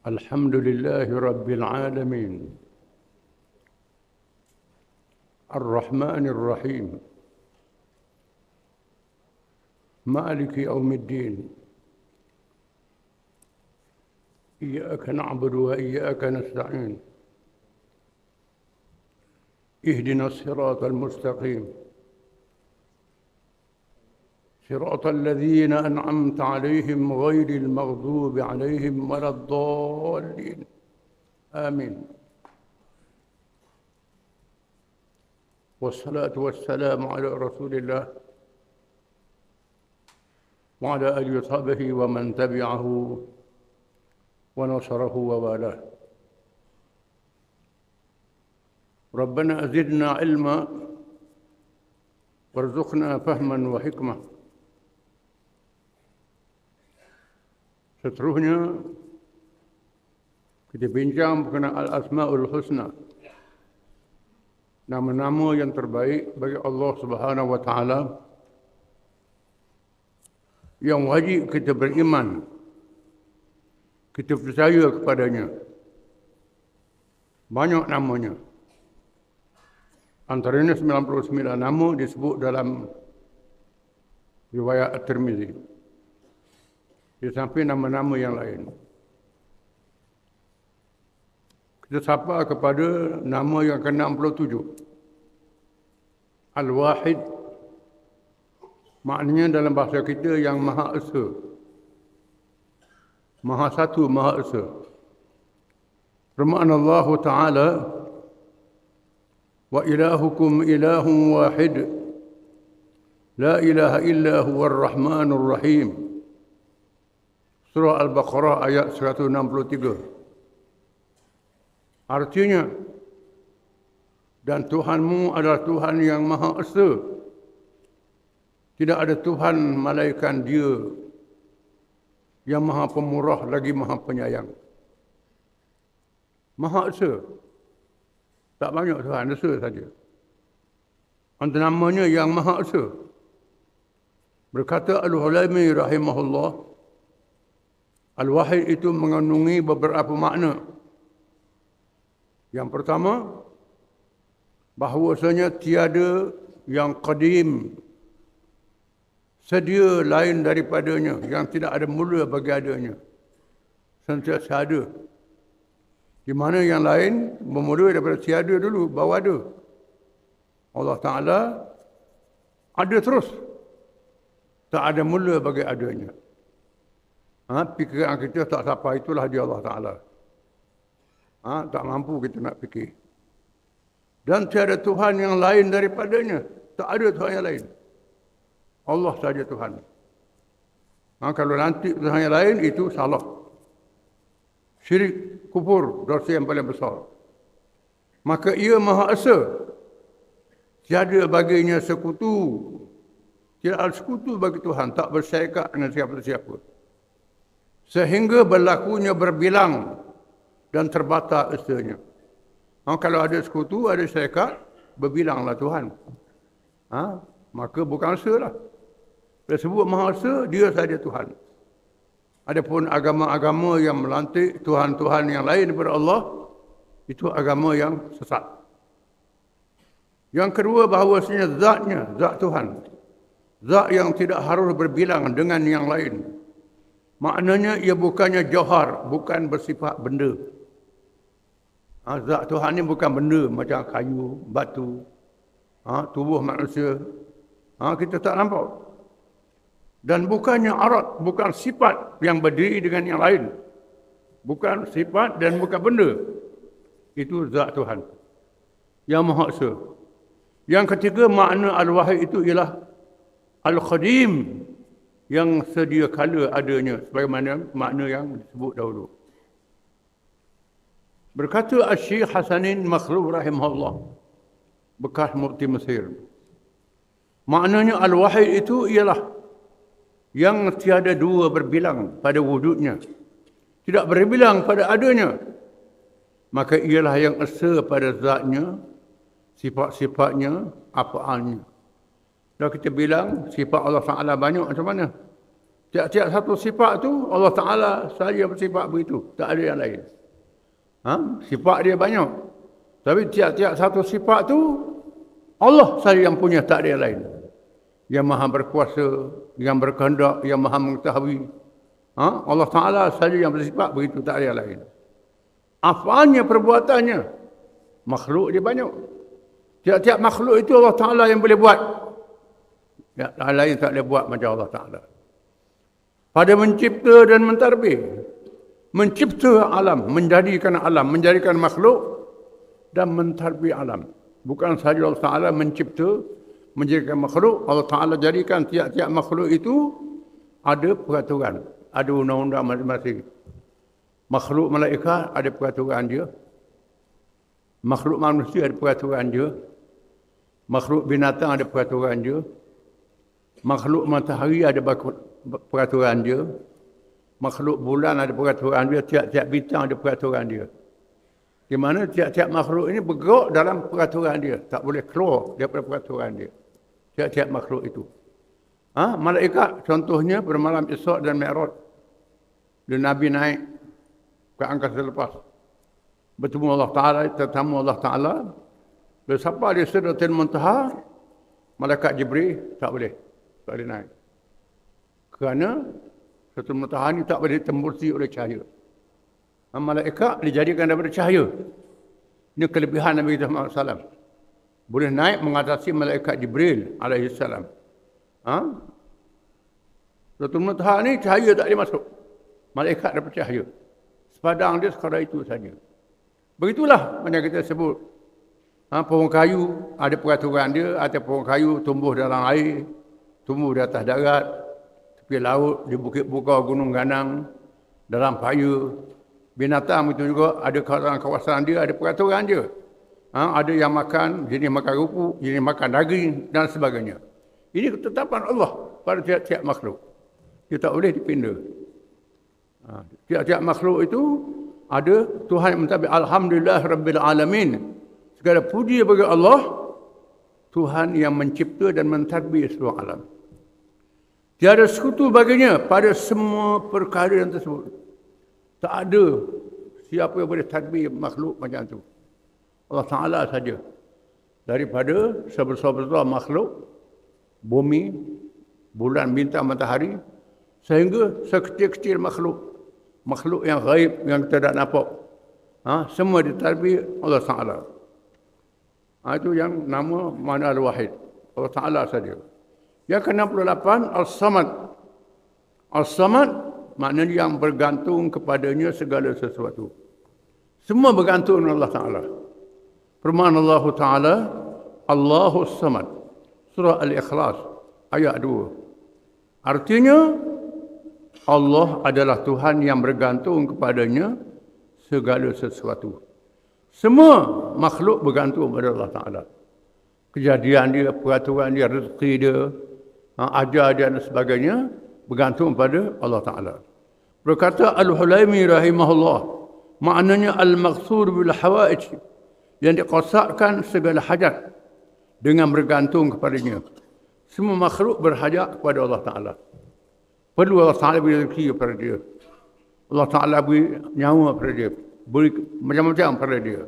الحمد لله رب العالمين الرحمن الرحيم مالك يوم الدين إياك نعبد وإياك نستعين اهدنا الصراط المستقيم صراط الذين أنعمت عليهم غير المغضوب عليهم ولا الضالين آمين والصلاة والسلام على رسول الله وعلى آله وصحبه ومن تبعه ونصره ووالاه ربنا زدنا علما وارزقنا فهما وحكمة. Seterusnya kita bincang mengenai Al-Asma'ul Husna, nama-nama yang terbaik bagi Allah Subhanahu wa Ta'ala yang wajib kita beriman, kita percaya kepadanya. Banyak namanya, antaranya 99 nama disebut dalam riwayat At-Tirmizi. Dia sampai nama-nama yang lain. Kita sapa kepada nama yang ke-67. Al-Wahid. Maknanya dalam bahasa kita yang Maha Esa. Maha Satu, Maha Esa. Firman Allah Ta'ala, wa ilahukum ilahun wahid. La ilaha illa huwa ar-Rahmanur Rahim. Surah Al-Baqarah ayat 163. Artinya, dan Tuhanmu adalah Tuhan yang Maha Esa. Tidak ada Tuhan malaikat Dia yang Maha Pemurah lagi Maha Penyayang. Maha Esa. Tak banyak Tuhan, Esa saja. Antara namanya yang Maha Esa. Berkata Al-Hulaimi rahimahullah, Al-Wahid itu mengandungi beberapa makna. Yang pertama, bahawasanya tiada yang qadim, sedia lain daripadanya, yang tidak ada mula bagi adanya. Sentiasa ada. Di mana yang lain bermula daripada tiada dulu, baru ada. Allah Ta'ala ada terus. Tak ada mula bagi adanya. Fikiran kita tak sampai, itulah dia Allah Ta'ala. Tak mampu kita nak fikir. Dan tiada Tuhan yang lain daripadanya. Tak ada Tuhan yang lain. Allah saja Tuhan. Kalau nanti Tuhan yang lain, itu salah. Syirik, kufur, dosa yang paling besar. Maka ia Maha Esa. Tiada baginya sekutu. Tidak ada sekutu bagi Tuhan. Tak bersyarikat dengan siapa-siapa. Sehingga berlakunya berbilang dan terbatas esanya. Kalau ada sekutu, ada syarikat, berbilanglah Tuhan. Maka bukan esa lah. Dia sebut Maha Esa, dia saja Tuhan. Adapun agama-agama yang melantik Tuhan-Tuhan yang lain daripada Allah, itu agama yang sesat. Yang kedua, bahawasanya zatnya, zat Tuhan. Zat yang tidak harus berbilang dengan yang lain. Maknanya ia bukannya jauhar, bukan bersifat benda. Zat Tuhan ni bukan benda macam kayu, batu, tubuh manusia. Kita tak nampak. Dan bukannya arat, bukan sifat yang berdiri dengan yang lain. Bukan sifat dan bukan benda. Itu zat Tuhan yang Maha Esa. Yang ketiga, makna Al-Wahid itu ialah Al-Qadim, yang sedia kala adanya, sebagaimana makna yang disebut dahulu. Berkata Asy-Syaikh Hasanin Makhluf rahimahullah, bekas mufti Mesir, maknanya Al-Wahid itu ialah yang tiada dua berbilang pada wujudnya, tidak berbilang pada adanya. Maka ialah yang esa pada zatnya, sifat-sifatnya, af'alnya. Kalau kita bilang sifat Allah Ta'ala banyak, macam mana? Tiap-tiap satu sifat tu Allah Ta'ala sahaja bersifat begitu. Tak ada yang lain. Sifat dia banyak. Tapi tiap-tiap satu sifat tu Allah sahaja yang punya, tak ada yang lain. Yang maha berkuasa, yang berkehendak, yang maha mengetahui. Allah Ta'ala sahaja yang bersifat begitu, tak ada yang lain. Afalnya, perbuatannya, makhluk dia banyak. Tiap-tiap makhluk itu Allah Ta'ala yang boleh buat. Yang lain tak boleh buat macam Allah Ta'ala. Pada mencipta dan mentadbir. Mencipta alam, menjadikan makhluk dan mentadbir alam. Bukan sahaja Allah Ta'ala mencipta, menjadikan makhluk, Allah Ta'ala jadikan tiap-tiap makhluk itu ada peraturan, ada undang-undang masing-masing. Makhluk malaikat ada peraturan dia. Makhluk manusia ada peraturan dia. Makhluk binatang ada peraturan dia. Makhluk matahari ada peraturan dia. Makhluk bulan ada peraturan dia. Tiap-tiap bintang ada peraturan dia. Di mana tiap-tiap makhluk ini bergerak dalam peraturan dia. Tak boleh keluar daripada peraturan dia. Tiap-tiap makhluk itu. Malaikat contohnya pada malam Isra' dan Mi'raj. Dan Nabi naik ke angkasa lepas. Bertemu Allah Ta'ala, tetamu Allah Ta'ala. Bila sampai di Sidratul Muntaha, Malaikat Jibril tak boleh naik. Kerana Sidratul Muntaha ni tak boleh ditembusi oleh cahaya. Malaikat dijadikan daripada cahaya. Ini kelebihan Nabi Muhammad SAW. Boleh naik mengatasi Malaikat Jibril alaihi salam. Sidratul Muntaha ni cahaya tak boleh masuk. Malaikat dapat cahaya. Sepadang dia sekadar itu saja. Begitulah macam kita sebut. Pohon kayu ada peraturan dia. Ada pohon kayu tumbuh dalam air, tumbuh di atas darat, tepi laut, di bukit-bukit, gunung ganang, dalam paya. Binatang itu juga ada kawasan dia, ada peraturan dia. Ada yang makan, jenis makan rumput, jenis makan daging dan sebagainya. Ini ketetapan Allah pada tiap-tiap makhluk. Dia tak boleh dipindah. Tiap-tiap makhluk itu ada Tuhan yang mentadbir. Alhamdulillah Rabbil Alamin. Segala puji bagi Allah, Tuhan yang mencipta dan mentadbir seluruh alam. Tiada sekutu baginya pada semua perkara yang tersebut. Tak ada siapa yang boleh tadbir makhluk macam tu. Allah Ta'ala saja. Daripada sebesar-besar makhluk, bumi, bulan, bintang, matahari, sehingga sekecil-kecil makhluk yang gaib yang kita tak nampak. Semua ditadbir Allah Ta'ala. Itu yang nama Mana Al-Wahid. Allah Ta'ala saja. Yang ke-68, As-Samad. As-Samad maknanya yang bergantung kepadanya segala sesuatu. Semua bergantung dengan Allah Ta'ala. Firman Allah Ta'ala, Allahus Samad. Surah Al-Ikhlas, ayat 2. Artinya, Allah adalah Tuhan yang bergantung kepadanya segala sesuatu. Semua makhluk bergantung kepada Allah Ta'ala. Kejadian dia, peraturan dia, rezeki dia, ajar dia dan sebagainya, bergantung pada Allah Ta'ala. Berkata Al-Hulaimi rahimahullah, maknanya al-maqsur bil hawaij, yang dikosakan segala hajat dengan bergantung kepadanya. Semua makhluk berhajat kepada Allah Ta'ala. Perlu Allah Ta'ala beri rezeki kepada dia. Allah Ta'ala beri nyawa kepada dia. Beri macam-macam kepada dia.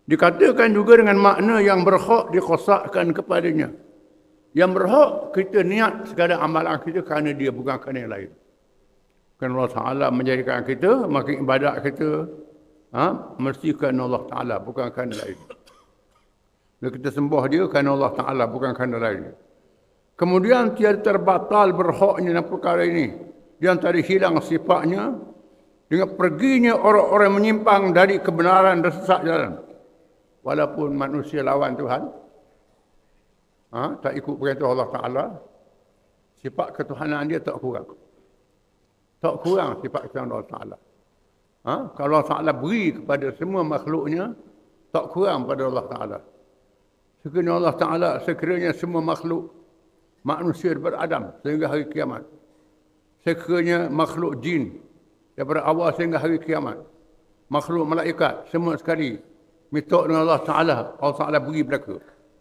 Dikatakan juga dengan makna yang berhak dikosakkan kepadanya. Yang berhak kita niat segala amalan kita kerana dia, bukan kerana yang lain. Kerana Allah Ta'ala menjadikan kita, maka ibadat kita mesti kerana Allah Ta'ala, bukan kerana lain. Dan kita sembah dia kerana Allah Ta'ala, bukan kerana lain. Kemudian tiada terbatal berhaknya dalam perkara ini. Di antara hilang sifatnya dengan perginya orang-orang menyimpang dari kebenaran dan sesat jalan. Walaupun manusia lawan Tuhan, tak ikut perintah Allah Ta'ala, sifat ketuhanan dia tak kurang. Tak kurang sifat ketuhanan Allah Ta'ala. Kalau Allah Ta'ala beri kepada semua makhluknya, tak kurang pada Allah Ta'ala. Sekiranya Allah Ta'ala, sekiranya semua makhluk, manusia daripada Adam sehingga hari kiamat. Sekiranya makhluk jin daripada awal sehingga hari kiamat. Makhluk malaikat, semua sekali minta dengan Allah Ta'ala, Allah Ta'ala beri belaka.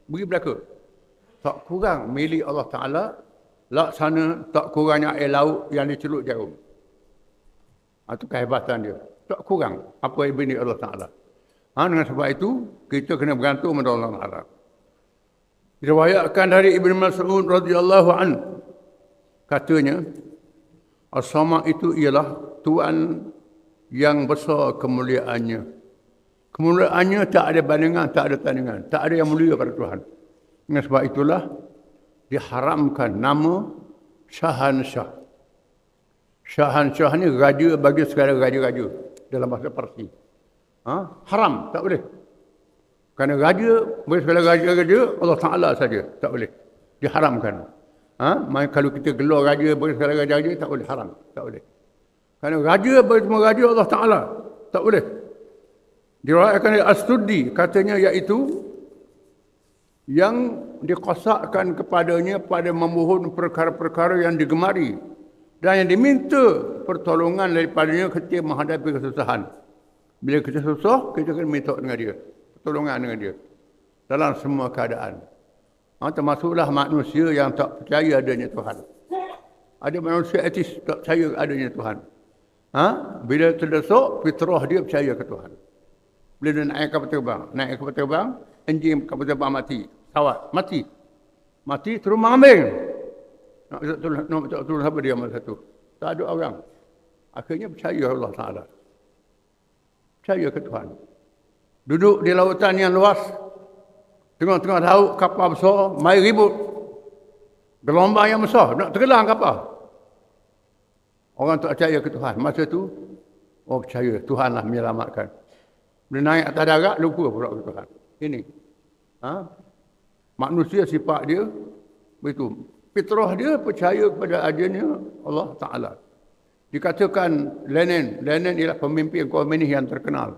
Beri belaka. Tak kurang milik Allah Ta'ala laksana tak kurangnya air laut yang dicelup jarum. Itu kehebatan dia. Tak kurang apa yang bini Allah Ta'ala. Dengan sebab itu, kita kena bergantung kepada Allah Ta'ala. Diriwayatkan dari Ibn Mas'ud radhiyallahu anhu, katanya, As-Samad itu ialah Tuhan yang besar kemuliaannya. Kemuliaannya tak ada bandingan, tak ada tandingan. Tak ada yang mulia pada Tuhan. Dengan sebab itulah diharamkan nama Syahansyah. Syahansyah ni raja bagi segala raja-raja dalam bahasa Parsi. Haram, tak boleh. Kerana raja bagi segala raja-raja Allah Ta'ala saja, tak boleh. Diharamkan. Kalau kita gelar raja bagi segala raja-raja, tak boleh, haram, tak boleh. Kerana raja bagi semua raja Allah Ta'ala, tak boleh. Diriwayatkan oleh As-Suddi, katanya iaitu yang dikosakkan kepadanya pada memohon perkara-perkara yang digemari dan yang diminta pertolongan daripadanya ketika menghadapi kesusahan. Bila kita susah, kita kena minta dengan dia, pertolongan dengan dia dalam semua keadaan. Termasuklah manusia yang tak percaya adanya Tuhan. Ada manusia etis tak percaya adanya Tuhan. Bila terdesak, fitrah dia percaya ke Tuhan. Bila dia naik kapal terbang, enjin kapal terbang mati, pesawat mati. Mati terus mengambil. Nak tolong siapa dia masa tu? Tak ada orang. Akhirnya percaya Allah Ta'ala. Percaya ke Tuhan. Duduk di lautan yang luas, tengah-tengah laut kapal besar, mai ribut. Gelombang yang besar, nak tenggelam kapal. Orang tak percaya ke Tuhan. Masa tu, percaya Tuhanlah menyelamatkan. Bila naik atas darat, lupa pula ke Tuhan. Ini. Manusia sifat dia, begitu. Fitrah dia percaya kepada adanya Allah Ta'ala. Dikatakan Lenin ialah pemimpin komunis yang terkenal.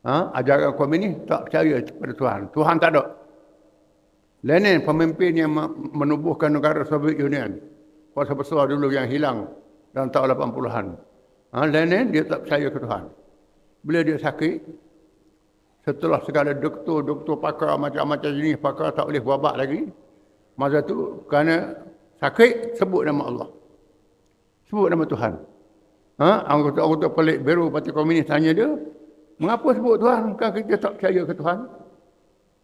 Ajaran komunis tak percaya kepada Tuhan. Tuhan tak ada. Lenin pemimpin yang menubuhkan negara Soviet Union. Kuasa besar dulu yang hilang dalam tahun 80-an. Lenin dia tak percaya ke Tuhan. Bila dia sakit, setelah segala doktor pakar macam-macam jenis pakar tak boleh buat lagi. Masa tu kerana sakit, sebut nama Allah. Sebut nama Tuhan. Anggota pelik Biro Parti Komunis tanya dia, mengapa sebut Tuhan? Kan kita tak percaya ke Tuhan?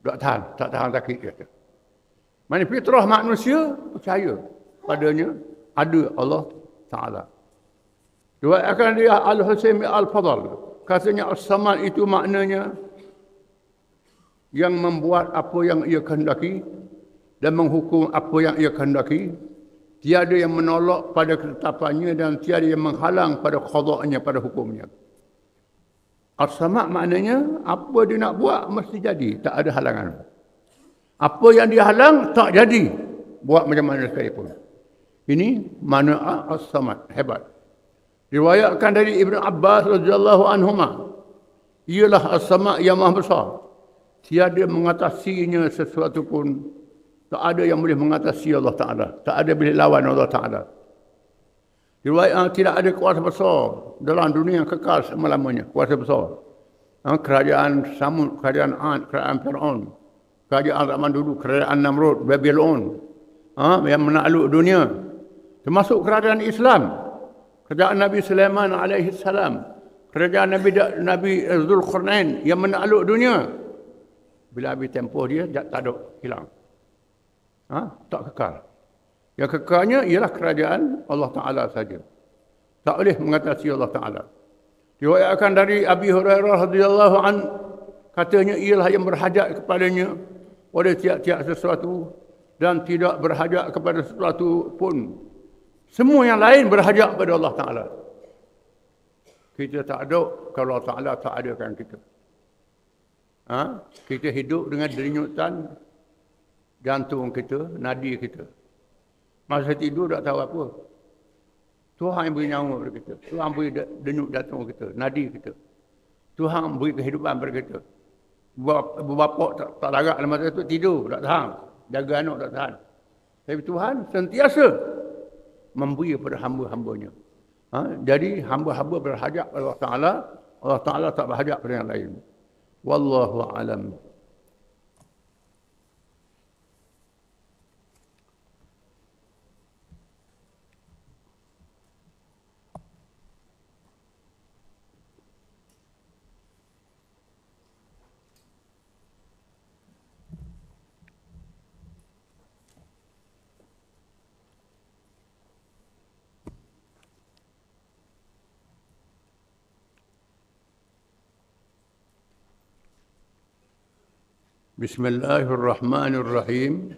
Tak tahan sakit kata. Mana fitrah manusia percaya padanya ada Allah Ta'ala. Diriwayatkan dia Al-Husayn Al-Fadl, katanya As-Samad itu maknanya yang membuat apa yang ia kehendaki dan menghukum apa yang ia kehendaki. Tiada yang menolak pada ketetapannya dan tiada yang menghalang pada qada'nya, pada hukumnya. As-Samad maknanya apa dia nak buat mesti jadi, tak ada halangan. Apa yang dihalang tak jadi, buat macam mana sekalipun. Ini makna As-Samad, hebat. Diriwayatkan dari Ibn Abbas radhiyallahu anhuma, ialah As-Samad yang maha besar. Tiada mengatasinya sesuatu pun. Tak ada yang boleh mengatasi Allah Ta'ala. Tak ada boleh lawan Allah Ta'ala. Diriwayatkan tidak ada kuasa besar dalam dunia yang kekal selama-lamanya. Kuasa besar. Kerajaan Samud, kerajaan Ad, kerajaan Fir'aun. Kerajaan zaman dulu, kerajaan Namrud, Babylon. Yang menakluk dunia. Termasuk kerajaan Islam. Kerajaan Nabi Sulaiman alaihi salam. Kerajaan Nabi Zulkarnain yang menakluk dunia. Bila habis tempoh dia, tak ada, hilang. Tak kekal. Yang kekalnya ialah kerajaan Allah Ta'ala saja. Tak boleh mengatasi Allah Ta'ala. Diriwayatkan dari Abi Hurairah radhiyallahu an, katanya ialah yang berhajat kepadanya pada tiap-tiap sesuatu dan tidak berhajat kepada sesuatu pun. Semua yang lain berhajat kepada Allah Ta'ala. Kita tak ada kalau Allah Ta'ala tak adakan kita. Kita hidup dengan denyutan jantung kita, nadi kita. Masa tidur tak tahu apa. Tuhan yang beri nyawa kepada kita. Tuhan beri denyut jantung kita, nadi kita. Tuhan beri kehidupan kepada kita. Bapa tak larat dalam masa itu, tidur tak tahan. Jaga anak tak tahan. Tapi Tuhan sentiasa memberi kepada hamba-hambanya. Jadi hamba-hamba berhajat kepada Allah Ta'ala. Allah Ta'ala tak berhajat kepada yang lain. Wallahu a'lam. Bismillahirrahmanirrahim.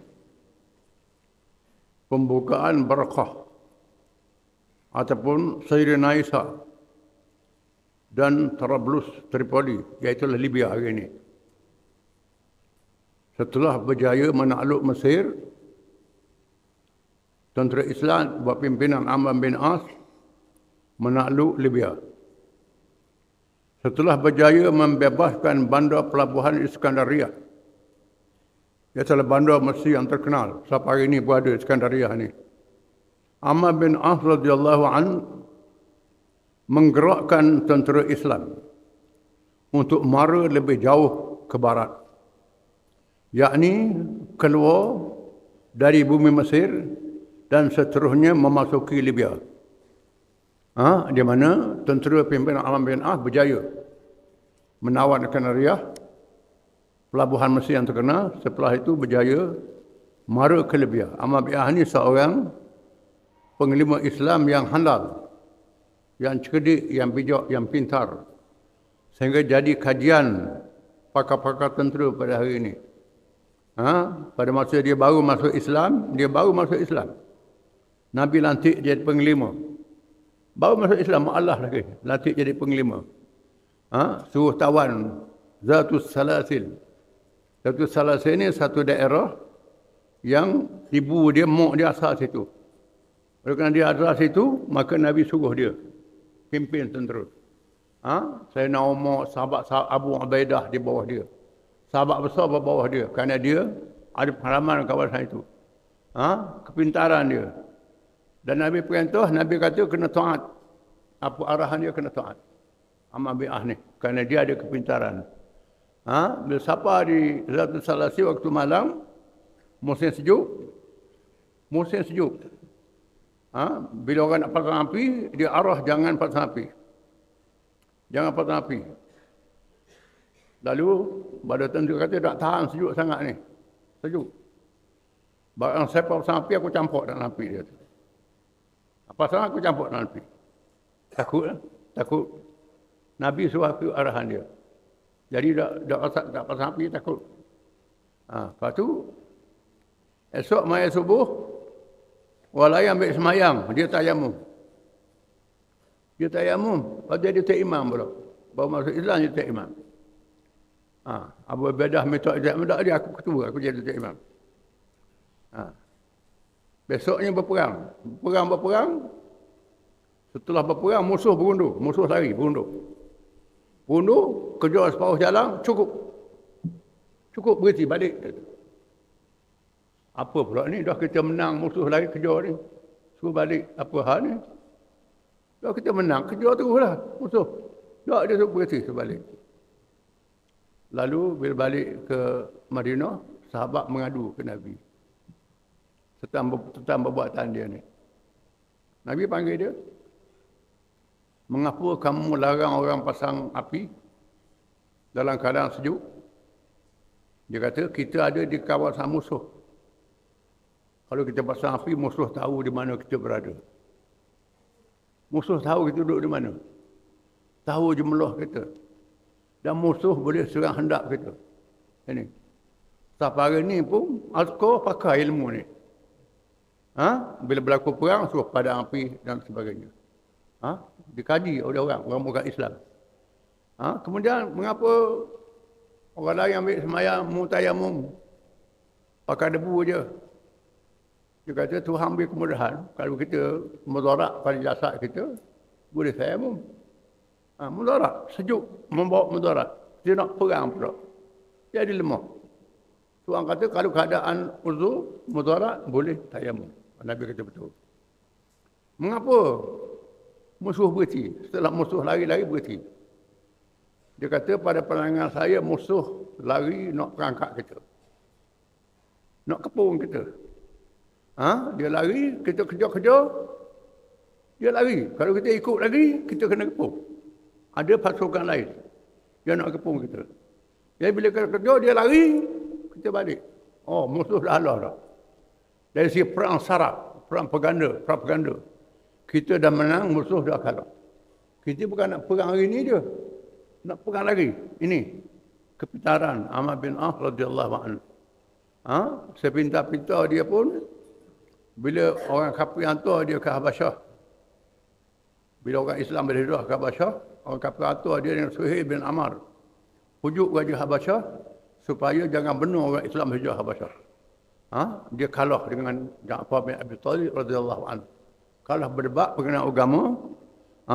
Pembukaan Barakah ataupun Sayyidina Isa dan Trablus Tripoli, iaitu Libya hari ini. Setelah berjaya menakluk Mesir, tentera Islam buat pimpinan Amr bin As menakluk Libya. Setelah berjaya membebaskan bandar pelabuhan Iskandaria, iaitu bandar Mesir yang terkenal sampai hari ini berada Iskandaria ini. Amr bin As radhiyallahu anhu menggerakkan tentera Islam untuk mara lebih jauh ke barat, yakni keluar dari bumi Mesir dan seterusnya memasuki Libya. Di mana tentera pimpinan Amr bin As berjaya menawan Iskandaria, pelabuhan Mesir yang terkenal. Setelah itu berjaya mara ke Libya. Amr bin As ini seorang penglima Islam yang handal, yang cerdik, yang bijak, yang pintar, sehingga jadi kajian pakar-pakar tentera pada hari ini. Pada masa dia baru masuk Islam, Nabi lantik jadi penglima. Baru masuk Islam, Allah lagi lantik jadi penglima. Suruh tawan Zatus Salasil. Zatus Salasil ini satu daerah yang ibu dia, mak dia asal situ. Oleh kerana dia asal situ, maka Nabi suruh dia pimpin tentera. Sayyidina Umar, sahabat Abu Ubaidah di bawah dia. Sahabat besar di bawah dia, kerana dia ada pengalaman kawasan itu. Kepintaran dia. Dan Nabi perintah, Nabi kata kena taat. Apa arahan dia kena taat. Amr bin As ni, kerana dia ada kepintaran. Bila sampai di Zatul Salasi waktu malam, musim sejuk. Bila orang nak pasang api, dia arah jangan pasang api. Lalu pada tentera kata tak tahan sejuk sangat ni. Sejuk. Barang saya pasang api, aku campur dalam api dia tu. Pasang aku campur dalam api. Takut. Nabi suruh aku arahan dia. Jadi tak pasang api, takut. Lepas tu, esok maya subuh, walai ambil semayang, dia tayamum. Lepas dia tak imam pula. Baru masuk Islam dia tak imam. Abu Ubaidah minta ijazah, dia aku ketua, aku jadi tak imam. Besoknya berperang. Setelah berperang, musuh berundur. Musuh lari, berundur. Kejar separuh jalan, cukup. Berhenti, balik. Apa pula ni? Dah kita menang, musuh lari, kejar ni. Suruh balik. Apa hal ni? Dah kita menang, kejar teruslah musuh. Dah dia suruh berhenti, suruh balik. Lalu bila balik ke Madinah, sahabat mengadu ke Nabi tentang perbuatan dia ni. Nabi panggil dia, mengapa kamu larang orang pasang api dalam keadaan sejuk? Dia kata, kita ada di kawasan musuh. Kalau kita pasang api, musuh tahu di mana kita berada. Musuh tahu kita duduk di mana. Tahu jumlah kita. Dan musuh boleh serang hendak kita. Ini. Sampai hari ni pun, askar pakai ilmu ni. Bila berlaku perang, suruh padam api dan sebagainya. Dikaji oleh orang bukan Islam. Kemudian, mengapa orang lain ambil semayang, mutayamum, pakai debu je. Dia kata, Tuhan beri kemudahan. Kalau kita mudarat pada jasad kita, boleh tayamum. Mudarat, sejuk, membawa mudarat. Dia nak perang pula. Jadi lemah. Tuhan kata, kalau keadaan uzur, mudarat, boleh tayamum. Nabi kata betul. Mengapa musuh berhenti? Setelah musuh lari-lari berhenti. Dia kata, pada pandangan saya, musuh lari nak perangkap kita. Nak kepung kita. Dia lari, kita kejar-kejar, dia lari. Kalau kita ikut lagi, kita kena kepung. Ada pasukan lain yang nak kepung kita. Jadi bila kita kejar, dia lari, kita balik. Musuh dah halau dah. Dari segi perang saraf, perang propaganda. Kita dah menang, musuh dah kalah. Kita bukan nak perang hari ini je. Nak perang lagi. Ini. kepintaran Amr bin Auf radhiyallahu anhu. Sepintar-pintar dia pun, bila orang kafir hantar dia ke Habasyah, bila orang Islam berhijrah ke Habasyah, orang kafir hantar dia dengan Suhail bin Amr, pujuk Raja Habasyah supaya jangan benar orang Islam hijrah Habasyah. Dia kalah dengan Ja'far bin Abi Talib radhiyallahu anhu. Kalah berdebat mengenai agama,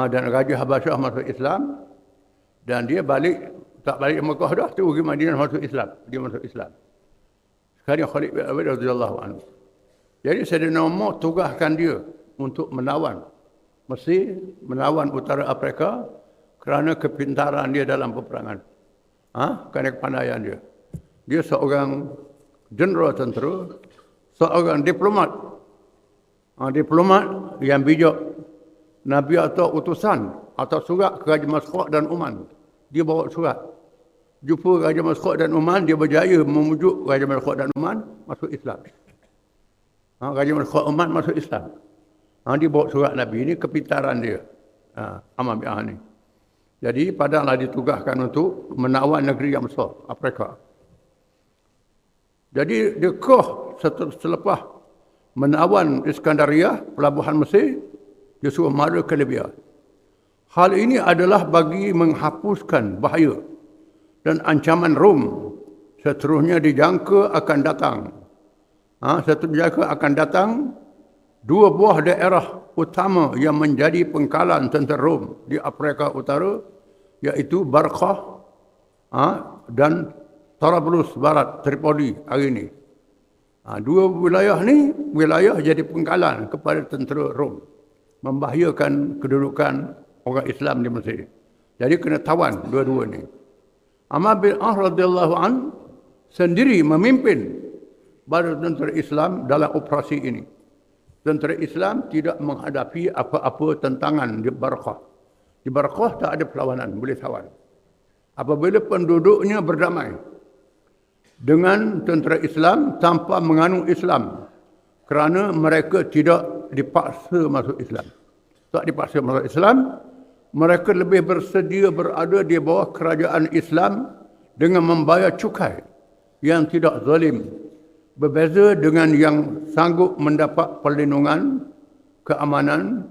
dan Raja Habasyah masuk Islam, dan dia tak balik Mekah dah, tu pergi Madinah masuk Islam. Dia masuk Islam. Sekarang Khalid bin Walid radhiyallahu anhu. Jadi Sayyidina Umar tugaskan dia untuk melawan Mesir, melawan Utara Afrika kerana kepintaran dia dalam peperangan. Kerana kepandaian dia. Dia seorang jeneral tentera, seorang diplomat. Diplomat yang bijak. Nabi atau utusan atau surat ke Raja Masraq dan Oman. Dia bawa surat. Jumpa Raja Masraq dan Oman, dia berjaya memujuk Raja Masraq dan Oman masuk Islam. Raja Masraq Oman masuk Islam. Dia bawa surat Nabi. Ini kepintaran dia. Amr bin Auf ni. Jadi Padanglah ditugaskan untuk menawan negeri yang besar, Afrika. Jadi dia selepas menawan Iskandariah, pelabuhan Mesir, dia suruh mara ke Libya. Hal ini adalah bagi menghapuskan bahaya dan ancaman Rom seterusnya dijangka akan datang. Seterusnya akan datang dua buah daerah utama yang menjadi pengkalan tentera Rom di Afrika Utara, iaitu Barqah dan Trablus Barat, Tripoli hari ini. Dua wilayah ni, wilayah jadi pengkalan kepada tentera Rom, membahayakan kedudukan orang Islam di Mesir. Jadi kena tawan dua-dua ni. Amr bin Auf radhiyallahu an sendiri memimpin badan tentera Islam dalam operasi ini. Tentera Islam tidak menghadapi apa-apa tentangan di Barqah. Di Barqah tak ada perlawanan, boleh tawan. Apabila penduduknya berdamai dengan tentera Islam tanpa menganut Islam, kerana mereka tidak dipaksa masuk Islam. Tak dipaksa masuk Islam, mereka lebih bersedia berada di bawah kerajaan Islam dengan membayar cukai yang tidak zalim. Berbeza dengan yang sanggup mendapat perlindungan, keamanan.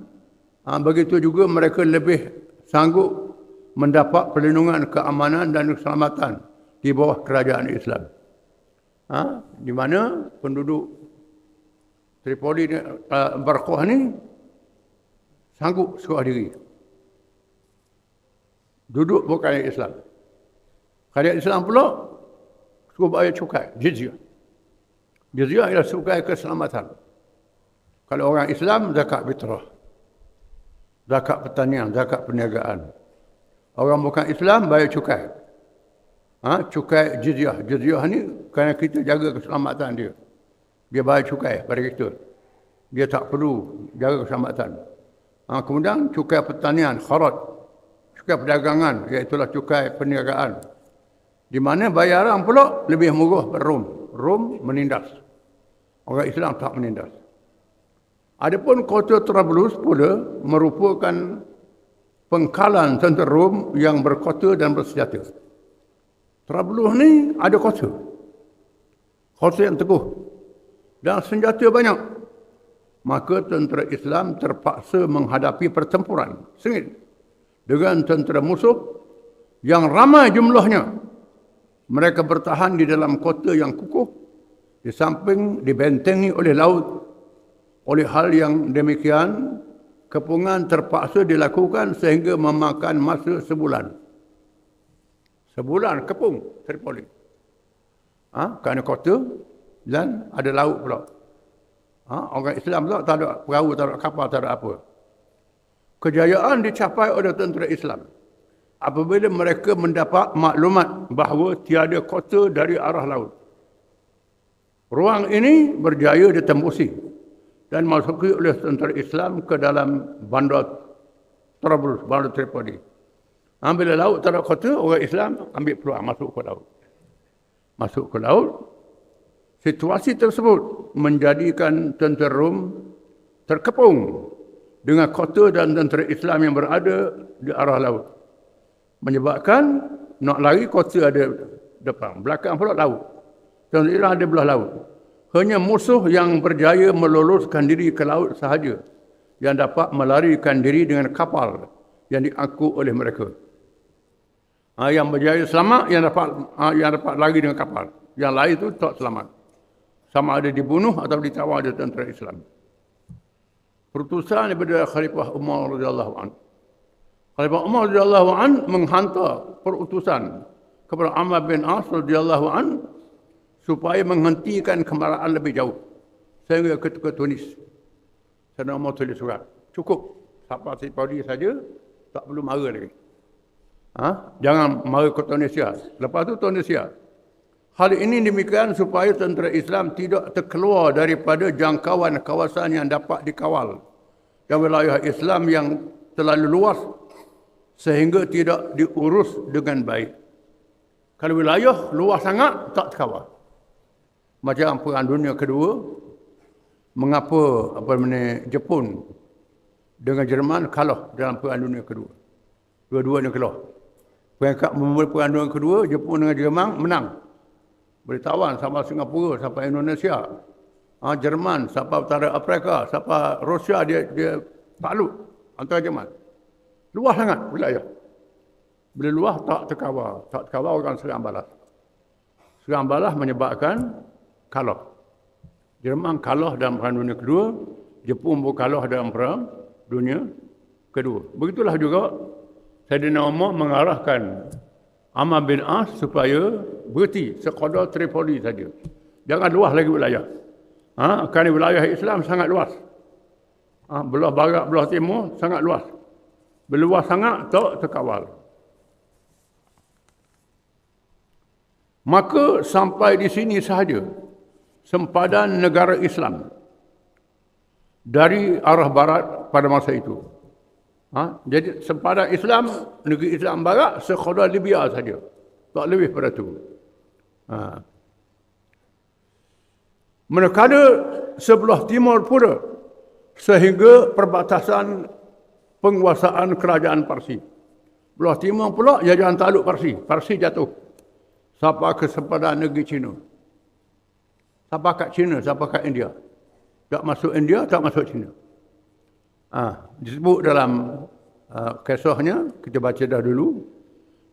Begitu juga mereka lebih sanggup mendapat perlindungan, keamanan dan keselamatan di bawah kerajaan Islam. Di mana penduduk Tripoli, Barqah ni sanggup seorang diri. Duduk bukan Islam. Kerajaan Islam pula suruh bayar cukai, jizyah. Jizyah ialah cukai keselamatan. Kalau orang Islam, zakat fitrah, zakat pertanian, zakat perniagaan. Orang bukan Islam bayar cukai. Cukai jizyah. Jizyah ni kerana kita jaga keselamatan dia. Dia bayar cukai pada kita. Dia tak perlu jaga keselamatan. Kemudian cukai pertanian, kharaj. Cukai perdagangan, iaitulah cukai perniagaan. Di mana bayaran pula lebih murah pada Rom. Rom menindas. Orang Islam tak menindas. Adapun kota Trablus pula merupakan pengkalan tentera Rom yang berkota dan bersenjata. Trablus ni ada kota. Kota yang teguh. Dan senjata banyak. Maka tentera Islam terpaksa menghadapi pertempuran sengit dengan tentera musuh yang ramai jumlahnya. Mereka bertahan di dalam kota yang kukuh, di samping dibentengi oleh laut. Oleh hal yang demikian, kepungan terpaksa dilakukan sehingga memakan masa sebulan. Sebulan kepung Tripoli. Kerana kota dan ada laut pula. Orang Islam pula tak ada perahu, tak ada kapal, tak ada apa. Kejayaan dicapai oleh tentera Islam apabila mereka mendapat maklumat bahawa tiada kota dari arah laut. Ruang ini berjaya ditembusi dan masuki oleh tentera Islam ke dalam bandar Trablus, bandar Tripoli. Bila laut tak ada kota, orang Islam ambil peluang masuk ke laut. Masuk ke laut. Situasi tersebut menjadikan tentera Rom terkepung dengan kota dan tentera Islam yang berada di arah laut. Menyebabkan nak lari kota ada depan. Belakang pula laut. Samudra India ada belah laut. Hanya musuh yang berjaya meloloskan diri ke laut sahaja yang dapat melarikan diri dengan kapal yang diangkut oleh mereka. Yang berjaya selamat, yang dapat lari dengan kapal. Yang lain itu tak selamat. Sama ada dibunuh atau ditawan oleh tentera Islam. Perutusan daripada Khalifah Umar radhiyallahu anhu. Khalifah Umar radhiyallahu anhu menghantar perutusan kepada Amr bin As radhiyallahu anhu supaya menghentikan kemarahan lebih jauh. Sehingga ke Tunis. Sayyidina Umar tulis surat. Cukup. Sampai Saudi saja, tak perlu mara lagi. Jangan mara ke Tunisia. Lepas tu Tunisia. Hal ini demikian supaya tentera Islam tidak terkeluar daripada jangkauan kawasan yang dapat dikawal dan wilayah Islam yang terlalu luas sehingga tidak diurus dengan baik. Kalau wilayah luas sangat, tak terkawal. Macam Perang Dunia Kedua, mengapa Jepun dengan Jerman kalah dalam Perang Dunia Kedua. Dua-duanya kalah. Peringkat memula Perang Dunia Kedua, Jepun dengan Jerman menang. Boleh tawan sampai Singapura, sampai Indonesia. Jerman, sampai Utara Afrika, sampai Rusia, dia takluk antara Jerman. Luas sangat wilayah. Bila luas, tak terkawal. Tak terkawal, orang serang balas. Serang balas menyebabkan kalah. Jerman kalah dalam Perang Dunia Kedua, Jepun pun kalah dalam Perang Dunia Kedua. Begitulah juga Sayyidina Umar mengarahkan Amr bin As supaya berhenti sekadar Tripoli saja. Jangan luas lagi wilayah. Kerana wilayah Islam sangat luas. Belah barat, belah timur sangat luas. Bila luas sangat, tak terkawal. Maka sampai di sini sahaja sempadan negara Islam dari arah barat pada masa itu. Jadi sempadan Islam, negeri Islam barat sekadar Libya saja. Tak lebih pada itu. Manakala sebelah timur pula sehingga perbatasan penguasaan kerajaan Parsi. Belah timur pula jajahan takluk Parsi. Parsi jatuh. Sampai ke sempadan negeri Cina. Sampai kat Cina, sampai kat India. Tak masuk India, tak masuk Cina. Disebut dalam kisahnya, kita baca dah dulu,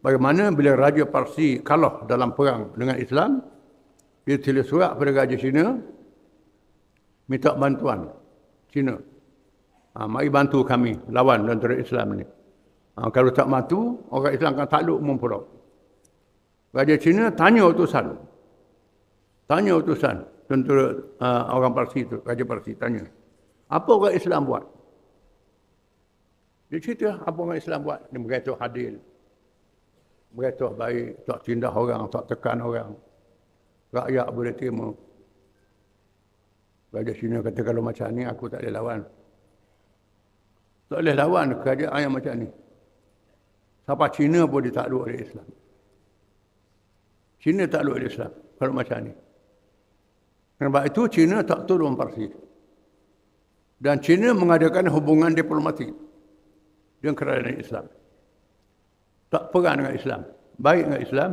bagaimana bila Raja Parsi kalah dalam perang dengan Islam, dia tulis surat pada Raja Cina, minta bantuan Cina. Mari bantu kami lawan tentera Islam ni. Kalau tak bantu, orang Islam akan takluk Mumpurau. Raja Cina tanya utusan. Tentera orang Parsi itu, Raja Parsi tanya, apa orang Islam buat? Dia cerita apa orang Islam buat. Dia berkata adil. Berkata baik, tak tindah orang, tak tekan orang. Rakyat boleh terima. Raja Cina kata kalau macam ni aku tak boleh lawan. Tak boleh lawan kerajaan yang macam ni. Sampai Cina pun ditakluk oleh Islam. Cina takluk oleh Islam kalau macam ni. Sebab itu Cina tak tolong Parsi. Dan Cina mengadakan hubungan diplomatik dengan kerajaan Islam. Tak perang dengan Islam. Baik dengan Islam.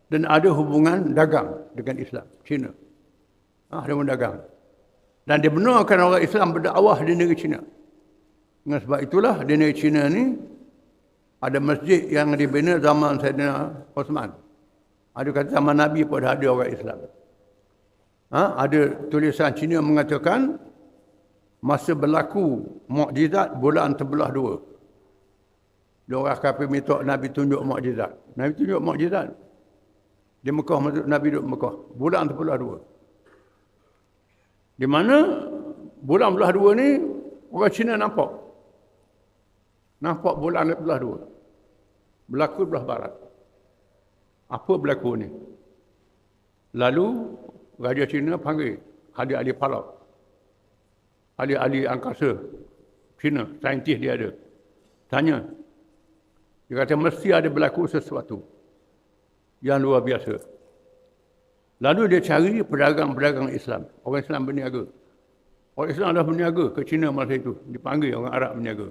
Dan ada hubungan dagang dengan Islam. Cina. Ada hubungan dagang. Dan dia benarkan orang Islam berdakwah di negeri Cina. Dengan sebab itulah di negeri Cina ni ada masjid yang dibina zaman Sayyidina Osman. Ada kata zaman Nabi pun ada orang Islam. Ada tulisan Cina mengatakan masa berlaku mukjizat bulan terbelah dua. Dia orang kafir minta Nabi tunjuk mukjizat. Nabi tunjuk mukjizat. Di Mekah, Nabi duduk Mekah. Bulan terbelah dua. Di mana bulan belah dua ni orang Cina nampak. Nampak bulan terbelah dua. Berlaku belah barat. Apa berlaku ni? Lalu Raja Cina panggil ahli-ahli falak. Ahli-ahli angkasa Cina, saintis dia ada. Tanya. Dia kata mesti ada berlaku sesuatu yang luar biasa. Lalu dia cari pedagang-pedagang Islam. Orang Islam berniaga. Orang Islam dah berniaga ke Cina masa itu. Dipanggil orang Arab berniaga.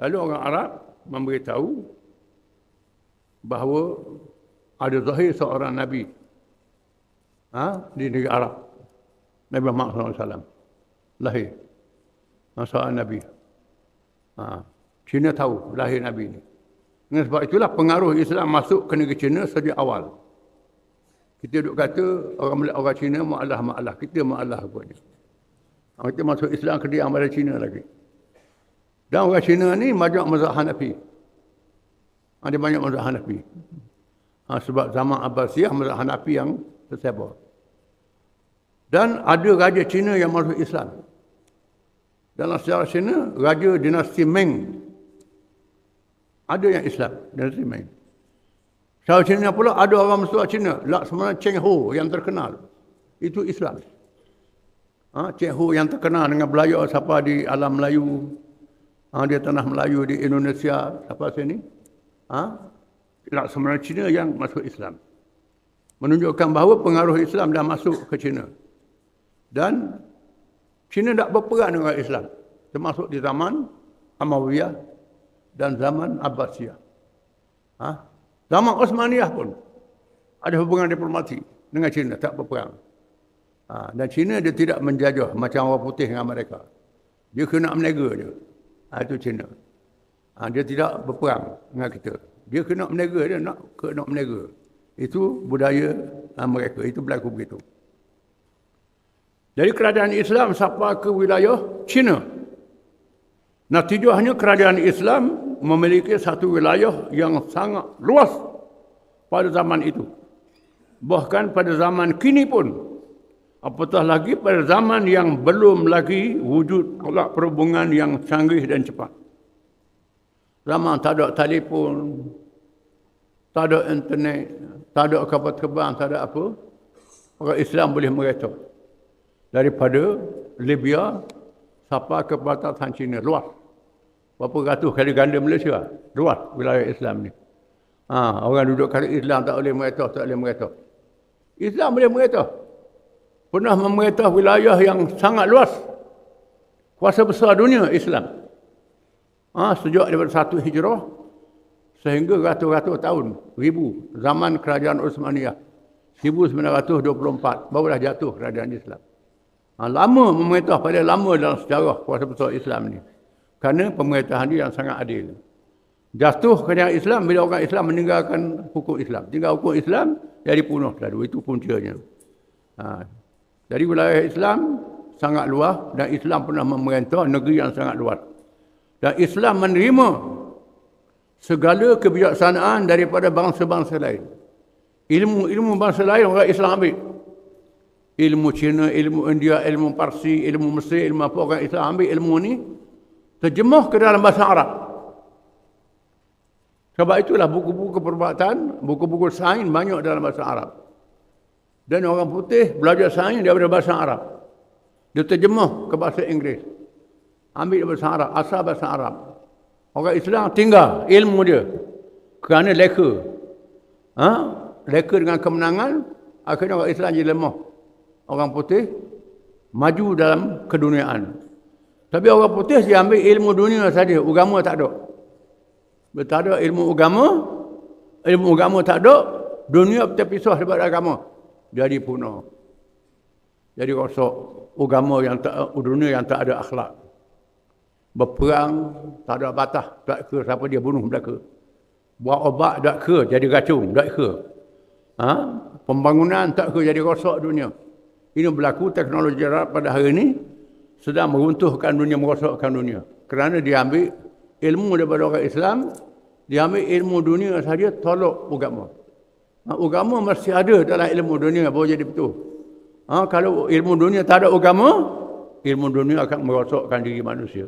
Lalu orang Arab memberitahu bahawa ada zahir seorang Nabi di negeri Arab. Nabi Muhammad SAW lahir. Seorang Nabi. Cina tahu lahir Nabi ni. Dengan sebab itulah pengaruh Islam masuk ke negeri Cina sejak awal. Kita duk kata orang Cina ma'alah. Kita ma'alah agaknya. Kita masuk Islam kediam pada Cina lagi. Dan orang Cina ni banyak mazhab Hanafi. Ada banyak mazhab Hanafi. Sebab zaman Abbasiyah mazhab Hanafi yang tersebar. Dan ada raja Cina yang masuk Islam. Dalam sejarah Cina, raja dinasti Ming. Ada yang Islam, dinasti Ming. Sejarah Cina pula ada orang Mesra Cina, Laksamana Cheng Ho yang terkenal. Itu Islam. Cheng Ho yang terkenal dengan belajar siapa di alam Melayu. Dia tanah Melayu di Indonesia, siapa sini? Laksamana Cina yang masuk Islam. Menunjukkan bahawa pengaruh Islam dah masuk ke Cina. Dan Cina tak berperang dengan Islam. Termasuk di zaman Umayyah dan zaman Abbasiyah. Zaman Osmaniyah pun ada hubungan diplomatik dengan Cina, tak berperang. Dan Cina dia tidak menjajah macam orang putih dengan mereka. Dia kena menega je. Itu Cina. Dia tidak berperang dengan kita. Dia kena menega dia, nak menega. Itu budaya mereka. Itu berlaku begitu. Jadi kerajaan Islam sampai ke wilayah Cina. Natijahnya kerajaan Islam memiliki satu wilayah yang sangat luas pada zaman itu. Bahkan pada zaman kini pun. Apatah lagi pada zaman yang belum lagi wujud alat perhubungan yang canggih dan cepat. Zaman tak ada telefon, tak ada internet, tak ada kapal terbang, tak ada apa. Orang Islam boleh mereta. Daripada Libya sampai ke batasan Cina, luas. Berapa ratus kali ganda Malaysia, luas wilayah Islam ni. Orang duduk kali Islam tak boleh mereta. Islam boleh mereta. Pernah memerintah wilayah yang sangat luas. Kuasa besar dunia Islam. Sejak daripada 1 Hijrah sehingga ratus-ratus tahun, ribu, zaman kerajaan Osmaniyah. 1924 barulah jatuh kerajaan Islam. Lama memerintah, paling lama dalam sejarah kuasa besar Islam ni. Kerana pemerintahan dia yang sangat adil. Jatuh kerajaan Islam bila orang Islam meninggalkan hukum Islam. Tinggal hukum Islam, jadi punah selalu. Itu puncanya. Jadi wilayah Islam sangat luas dan Islam pernah memerintah negeri yang sangat luas. Dan Islam menerima segala kebijaksanaan daripada bangsa-bangsa lain. Ilmu bangsa lain orang Islam ambil. Ilmu Cina, ilmu India, ilmu Parsi, ilmu Mesir, ilmu apa, orang Islam ambil ilmu ni, terjemah ke dalam bahasa Arab. Sebab itulah buku-buku perubatan, buku-buku sains banyak dalam bahasa Arab. Dan orang putih belajar sains daripada bahasa Arab. Dia terjemah ke bahasa Inggeris. Ambil bahasa Arab, asal bahasa Arab. Orang Islam tinggal ilmu dia. Kerana leka. Leka dengan kemenangan, akhirnya orang Islam jadi lemah. Orang putih maju dalam keduniaan. Tapi orang putih dia ambil ilmu dunia saja, agama tak ada. Bila tak ada ilmu agama tak ada, dunia terpisah daripada agama. Jadi punah. Jadi rosak agama yang tak, dunia yang tak ada akhlak. Berperang tak ada batas, tak ke siapa dia bunuh belaka. Buat obat tak ke jadi racun, tak ke. Pembangunan tak ke jadi rosak dunia. Ini berlaku teknologi Arab pada hari ini sedang meruntuhkan dunia, merosakkan dunia. Kerana dia ambil ilmu daripada orang Islam, dia ambil ilmu dunia saja, tolak agama. Agama mesti ada dalam ilmu dunia baru jadi betul. Kalau ilmu dunia tak ada agama, ilmu dunia akan merosakkan diri manusia.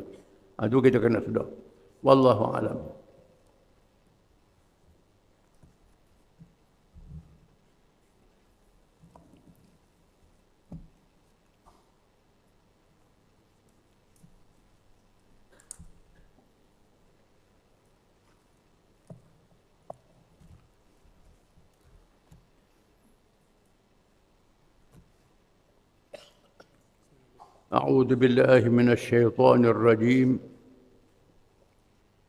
Itu kita kena sedar. Wallahu a'lam. أعوذ بالله من الشيطان الرجيم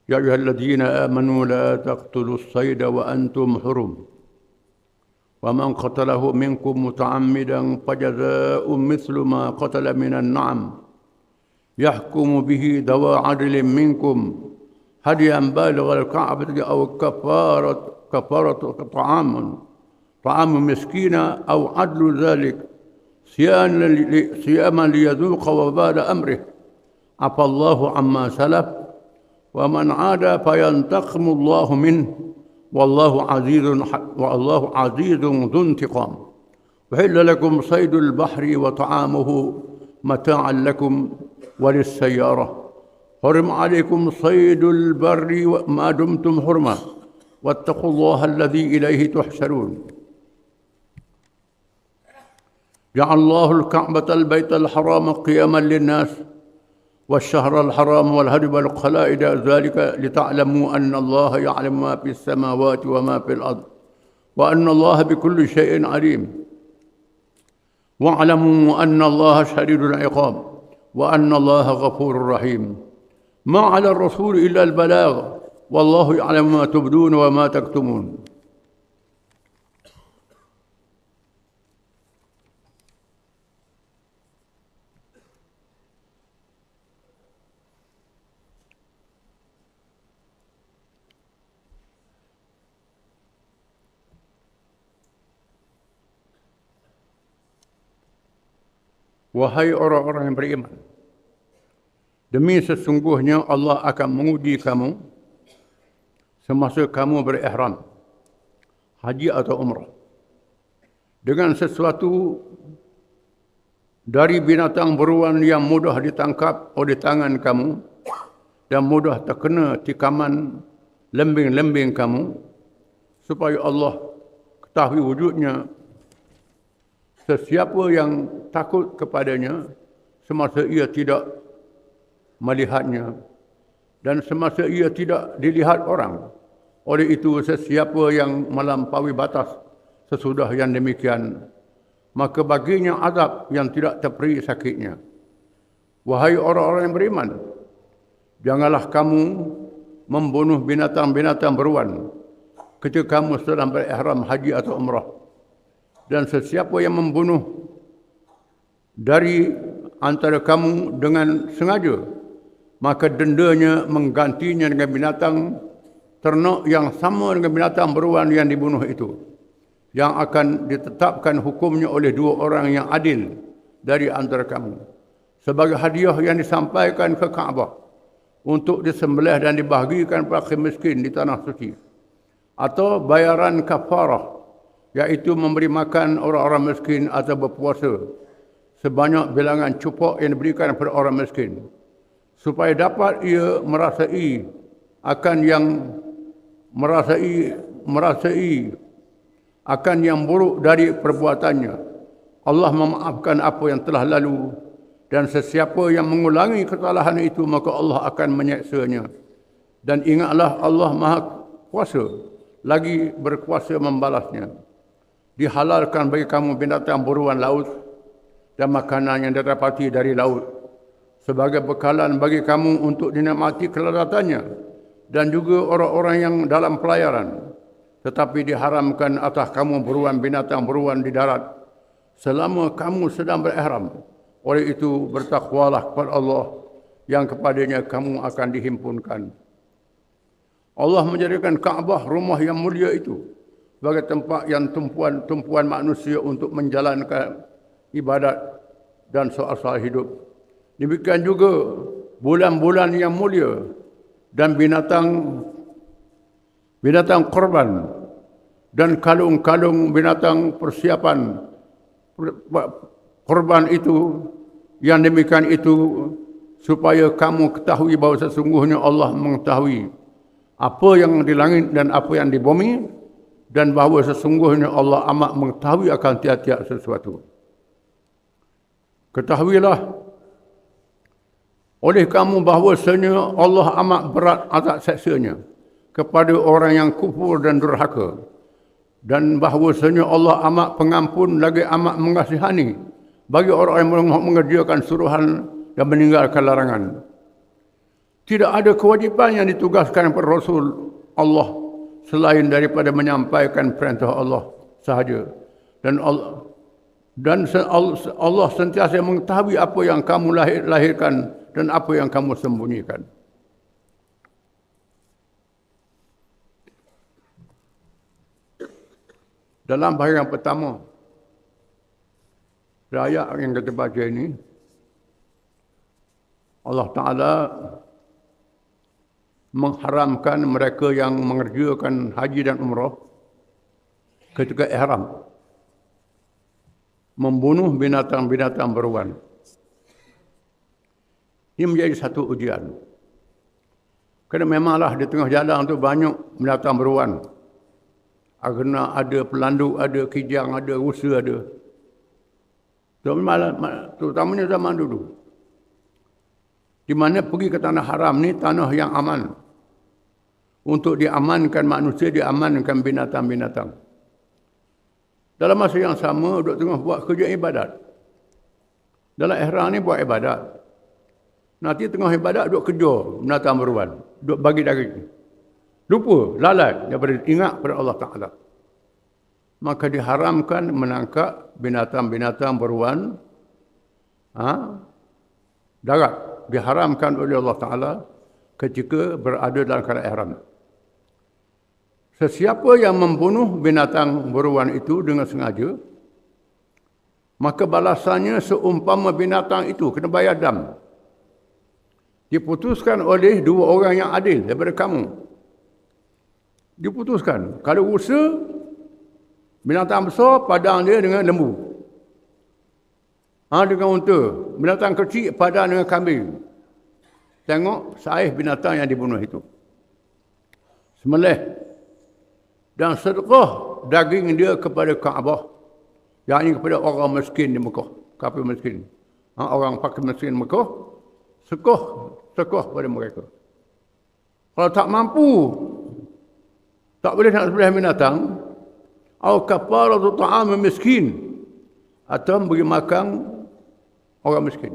يا أيها الذين آمنوا لا تقتلوا الصيد وأنتم حرم ومن قتله منكم متعمدا فجزاء مثل ما قتل من النعم يحكم به ذوى عدل منكم هديا بالغ الكعبة أو كفارة طعام مسكين أو عدل ذلك صياما ليذوق وبال أمره عفى الله عما سلف ومن عاد فينتقم الله منه والله عزيز ذو انتقام وحل لكم صيد البحر وطعامه متاعا لكم وللسيارة حرم عليكم صيد البر ما دمتم حرما واتقوا الله الذي إليه تحشرون جعل الله الكعبة البيت الحرام قياما للناس والشهر الحرام والهدي والقلائد ذلك لتعلموا أن الله يعلم ما في السماوات وما في الأرض وأن الله بكل شيء عليم واعلموا أن الله شديد العقاب وأن الله غفور رحيم ما على الرسول إلا البلاغ والله يعلم ما تبدون وما تكتمون. Wahai orang-orang yang beriman, demi sesungguhnya Allah akan menguji kamu semasa kamu berihram, haji atau umrah, dengan sesuatu dari binatang buruan yang mudah ditangkap oleh tangan kamu dan mudah terkena tikaman lembing-lembing kamu, supaya Allah ketahui wujudnya sesiapa yang takut kepadanya semasa ia tidak melihatnya dan semasa ia tidak dilihat orang. Oleh itu, sesiapa yang melampaui batas sesudah yang demikian, maka baginya azab yang tidak terperi sakitnya. Wahai orang-orang yang beriman, janganlah kamu membunuh binatang-binatang beruan ketika kamu sedang berihram haji atau umrah. Dan sesiapa yang membunuh dari antara kamu dengan sengaja, maka dendanya menggantinya dengan binatang ternak yang sama dengan binatang beruan yang dibunuh itu, yang akan ditetapkan hukumnya oleh dua orang yang adil dari antara kamu, sebagai hadiah yang disampaikan ke Kaabah untuk disembelih dan dibahagikan fakir miskin di tanah suci, atau bayaran kafarah, iaitu memberi makan orang-orang miskin atau berpuasa sebanyak bilangan cupak yang diberikan kepada orang miskin, supaya dapat ia merasai akan yang buruk dari perbuatannya. Allah memaafkan apa yang telah lalu, dan sesiapa yang mengulangi kesalahan itu, maka Allah akan menyeksanya. Dan ingatlah, Allah Maha Kuasa, lagi berkuasa membalasnya. Dihalalkan bagi kamu binatang buruan laut dan makanan yang didapati dari laut sebagai bekalan bagi kamu untuk dinikmati keladatannya, dan juga orang-orang yang dalam pelayaran. Tetapi diharamkan atas kamu buruan binatang buruan di darat selama kamu sedang berihram. Oleh itu, bertakwalah kepada Allah yang kepadanya kamu akan dihimpunkan. Allah menjadikan Kaabah, rumah yang mulia itu, sebagai tempat yang tumpuan manusia untuk menjalankan ibadat dan soal-soal hidup. Demikian juga bulan-bulan yang mulia dan binatang korban dan kalung-kalung binatang persiapan korban itu, yang demikian itu supaya kamu ketahui bahawa sesungguhnya Allah mengetahui apa yang di langit dan apa yang di bumi, dan bahawa sesungguhnya Allah amat mengetahui akan tiap-tiap sesuatu. Ketahuilah oleh kamu bahawasanya Allah amat berat azab seksanya kepada orang yang kufur dan durhaka, dan bahawasanya Allah amat pengampun lagi amat mengasihani bagi orang yang mengerjakan suruhan dan meninggalkan larangan. Tidak ada kewajipan yang ditugaskan kepada Rasul Allah selain daripada menyampaikan perintah Allah sahaja. Dan Allah sentiasa mengetahui apa yang kamu lahirkan dan apa yang kamu sembunyikan. Dalam bahagian pertama, ayat yang kita baca ini, Allah Ta'ala mengharamkan mereka yang mengerjakan haji dan umrah ketika ihram membunuh binatang-binatang beruan. Ini menjadi satu ujian. Kerana memanglah di tengah jalan tu banyak binatang beruan. Kerana ada pelanduk, ada kijang, ada rusa, ada. Terutamanya zaman dulu. Di mana pergi ke tanah haram ni tanah yang aman. Untuk diamankan manusia, diamankan binatang-binatang. Dalam masa yang sama, duduk tengah buat kerja ibadat. Dalam ihram ni buat ibadat. Nanti tengah ibadat duduk kerja binatang beruan. Duduk bagi daging. Lupa, lalai daripada ingat pada Allah Ta'ala. Maka diharamkan menangkap binatang-binatang beruan. Darat. Diharamkan oleh Allah Ta'ala ketika berada dalam keadaan ihram. Sesiapa yang membunuh binatang beruan itu dengan sengaja, maka balasannya seumpama binatang itu kena bayar dam. Diputuskan oleh dua orang yang adil daripada kamu. Diputuskan. Kalau rusa, binatang besar, padang dia dengan lembu. Dengan unta. Binatang kecil, padang dengan kambing. Tengok saiz binatang yang dibunuh itu. Sembelih. Dan sedekah daging dia kepada Kaabah. Yang ini kepada orang miskin di Mekah. Kafir miskin. Orang fakir miskin Mekah. Sedekah pada mereka. Kalau tak mampu, tak boleh nak sembelih binatang, atau kafaratu ta'am miskin, atau beri makan orang miskin.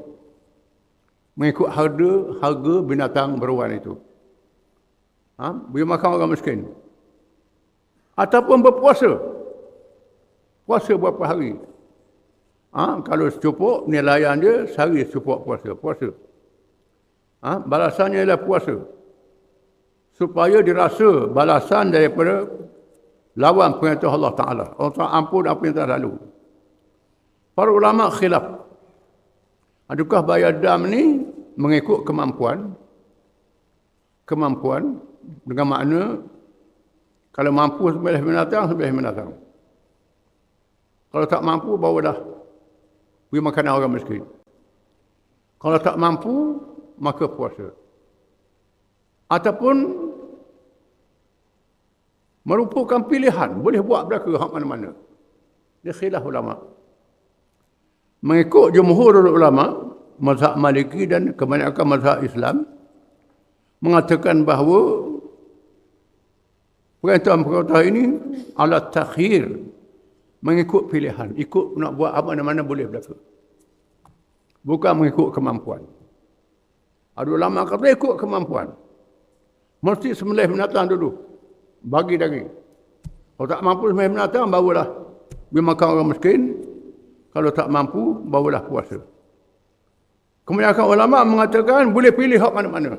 Mengikut harga binatang beruan itu. Beri makan orang miskin. Ataupun berpuasa. Puasa berapa hari. Kalau secukup, nilaian dia sehari secukup puasa. Balasannya ialah puasa. Supaya dirasa balasan daripada lawan perintah Allah Ta'ala. Allah Ta'ala ampun apa yang telah lalu. Para ulama khilaf. Adakah bayar dam ni mengikut kemampuan? Kemampuan dengan makna kalau mampu sembelih binatang. Kalau tak mampu, bawalah beri makanan orang miskin. Kalau tak mampu, maka puasa. Ataupun merupakan pilihan. Boleh buat belaka hak mana-mana. Dia khilaf ulama. Mengikut jumhur ulama, mazhab Maliki dan kebanyakan mazhab Islam, mengatakan bahawa perintah ini ala takhir, mengikut pilihan. Ikut nak buat apa mana-mana boleh belaka. Bukan mengikut kemampuan. Ada ulama kata ikut kemampuan. Mesti sembelih binatang dulu. Bagi daging. Kalau tak mampu sembelih binatang, barulah beri makan orang miskin. Kalau tak mampu, barulah puasa. Kebanyakan ulama mengatakan boleh pilih hak mana-mana.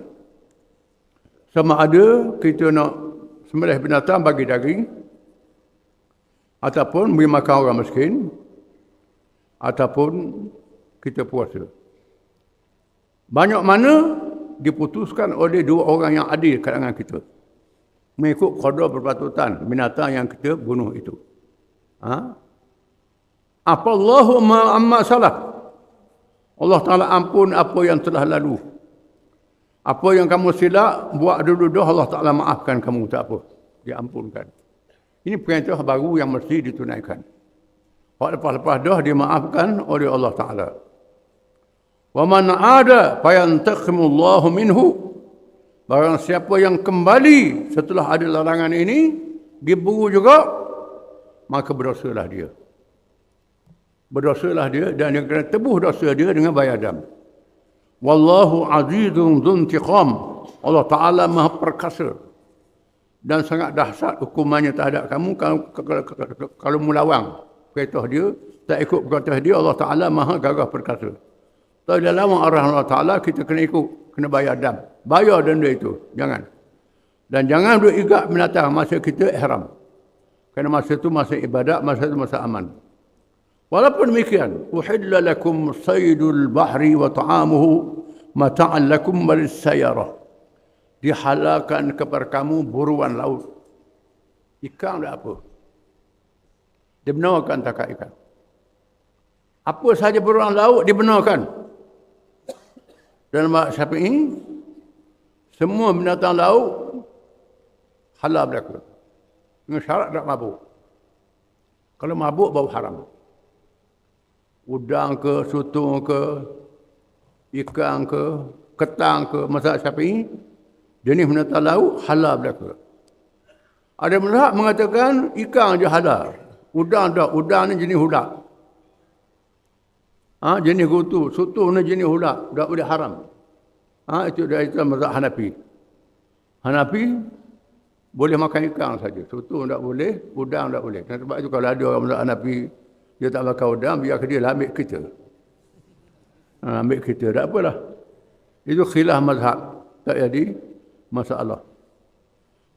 Sama ada kita nak sembelih binatang bagi daging, ataupun beri makan orang miskin, ataupun kita puasa. Banyak mana diputuskan oleh dua orang yang adil kalangan kita. Mengikut qada berpatutan binatang yang kita bunuh itu. Afallahu amma salaf. Allah Ta'ala ampun apa yang telah lalu. Apa yang kamu silap, buat dulu dah, Allah Ta'ala maafkan kamu, tak apa. Diampunkan. Ini perintah baru yang mesti ditunaikan. Hak lepas-lepas dah dimaafkan oleh Allah Ta'ala. Wa man ada fayantakhimullahu minhu. Barang siapa yang kembali setelah ada larangan ini, diburu juga, maka berdosalah dia. Berdosalah dia dan dia kena tebus dosa dia dengan bayar dam. Wallahu azizun dzuntiqam. Allah Ta'ala maha perkasa. dan sangat dahsyat hukumannya terhadap kamu kalau melawang perintah dia, tak ikut perintah dia. Allah Ta'ala maha gagah perkasa. Kalau dia lawan arah Allah Ta'ala, kita kena ikut, kena bayar dam. Bayar denda itu, jangan. Dan jangan duk ikat binatang masa kita ihram. Kerana masa itu masa ibadat, masa itu masa aman. Walaupun demikian, uhilla lakum saydul bahri wa ta'amuhu mata'an lakum walis sayarah. Dihalalkan kepada kamu buruan laut. Ikan tak apa. Dibenarkan takat ikan. Apa sahaja buruan laut dibenarkan. Dalam mazhab Syafi'i, semua binatang laut halal berlaku. Dengan syarat tak mabuk. Kalau mabuk baru haram. Udang ke, sutung ke, ikan ke, ketang ke, mazhab Syafi'i, jenis binatang laut halal berlaku. Ada mazhab mengatakan ikan je halal. Udang tak, udang ni jenis hulak. Jenis gutu, sutung ni jenis hulak, tak boleh haram. Itu mazhab Hanafi. Hanafi boleh makan ikan saja. Sutung tak boleh, udang tak boleh. Sebab itu kalau ada orang mazhab Hanafi, dia tak makan udang, biar dia lah ambil kita. Ambil kita, tak apalah. Itu khilaf mazhab. Tak jadi masalah.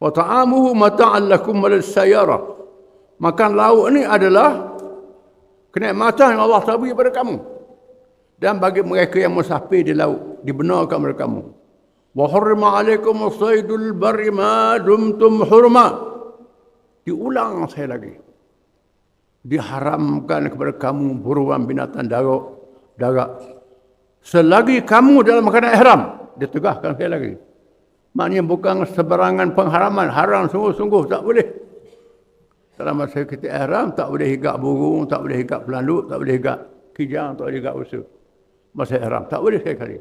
Wa ta'amuhu mata'an lakum walis sayarah. Makan lauk ni adalah kenikmatan yang Allah Ta'ala beri kepada kamu. Dan bagi mereka yang musafir di laut, dibenarkan kepada kamu. Wa hurrima alaikum saydul barri ma dumtum hurma. Diulang saya lagi. Diharamkan kepada kamu buruan binatang darat. Selagi kamu dalam keadaan ihram, ditegahkan saya lagi. Maknanya bukan seberangan pengharaman, haram sungguh-sungguh, tak boleh. Dalam masa kita ihram, tak boleh higak burung, tak boleh higak pelanduk, tak boleh higak kijang, tak boleh higak usa. Masa ihram, tak boleh sekali.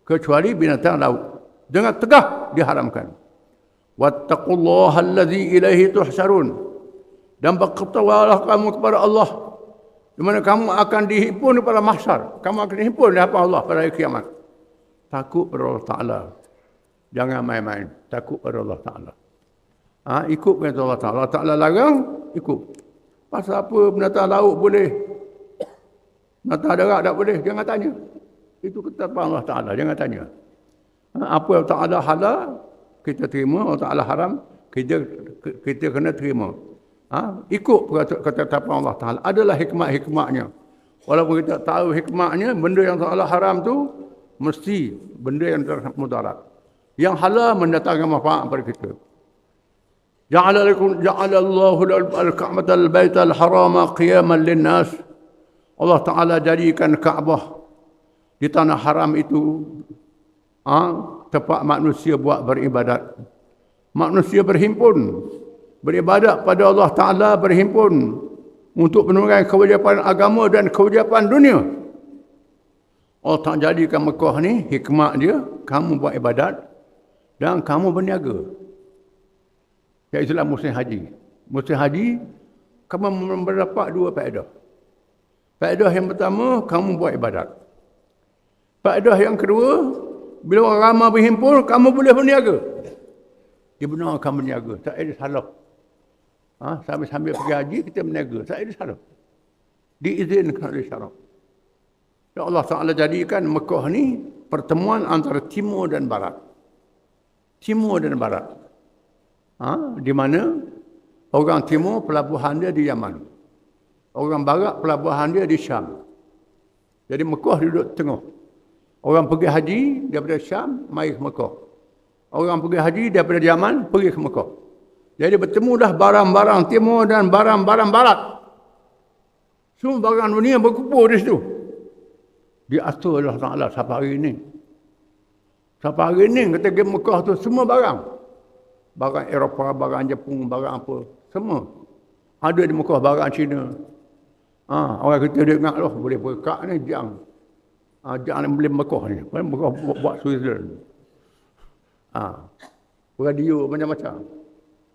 Kecuali binatang laut. Dengan tegah diharamkan. Wattaqullaha allazi ilaihi tuhsarun. Dan bertakwalah kamu kepada Allah, di mana kamu akan dihimpun pada mahsyar. Kamu akan dihimpun di hadapan Allah pada hari kiamat. Takut pada Allah Ta'ala. Jangan main-main. Takut pada Allah Ta'ala. Ikut perintah Allah Ta'ala. Allah Ta'ala larang, ikut. Pasal apa binatang laut boleh, binatang darat tak boleh? Jangan tanya. Itu ketetapan Allah Ta'ala. Jangan tanya. Apa yang Ta'ala halal, kita terima. Allah Ta'ala haram, kita kena terima. Ikut ketetapan Allah Ta'ala. Adalah hikmat-hikmatnya. Walaupun kita tahu hikmatnya, benda yang Allah haram tu mesti benda yang mudarat. Yang halal mendatangkan manfaat kepada kita. Ja'alallahu al-Ka'batal Baital Harama qiyaman lin-nas. Allah Ta'ala jadikan Kaabah di tanah haram itu tempat manusia buat beribadat. Manusia berhimpun beribadat pada Allah Ta'ala, berhimpun untuk penunaian kewajipan agama dan kewajipan dunia. Allah Ta'ala jadikan Mekah ni, hikmat dia, kamu buat ibadat dan kamu berniaga. Iaitu musim haji. Musim haji, kamu mendapat dua faedah. Faedah yang pertama, kamu buat ibadat. Faedah yang kedua, bila orang ramai berhimpun, kamu boleh berniaga. Dibenarkan berniaga, tak ada salah. Sambil pergi haji, kita berniaga, tak ada salah. Diizinkan oleh syarak. Dan Allah Ta'ala jadikan Mekah ni pertemuan antara timur dan barat. Timur dan barat. Di mana orang timur pelabuhan dia di Yaman. Orang barat pelabuhan dia di Syam. Jadi Mekah duduk tengah. Orang pergi haji daripada Syam, mari ke Mekah. Orang pergi haji daripada Yaman, pergi ke Mekah. Jadi bertemulah barang-barang timur dan barang-barang barat. Semua barang dunia berkumpul di situ. Diatur Allah Ta'ala sampai hari ini. Sampai hari ini kata pergi Mekah tu semua barang. Barang Eropah, barang Jepun, barang apa. Semua. Ada di Mekah, barang Cina. Orang kita dia ingat loh, boleh berkat ni, jang. Jang beli Mekah ni. Mekah buat Switzerland. Radio macam-macam.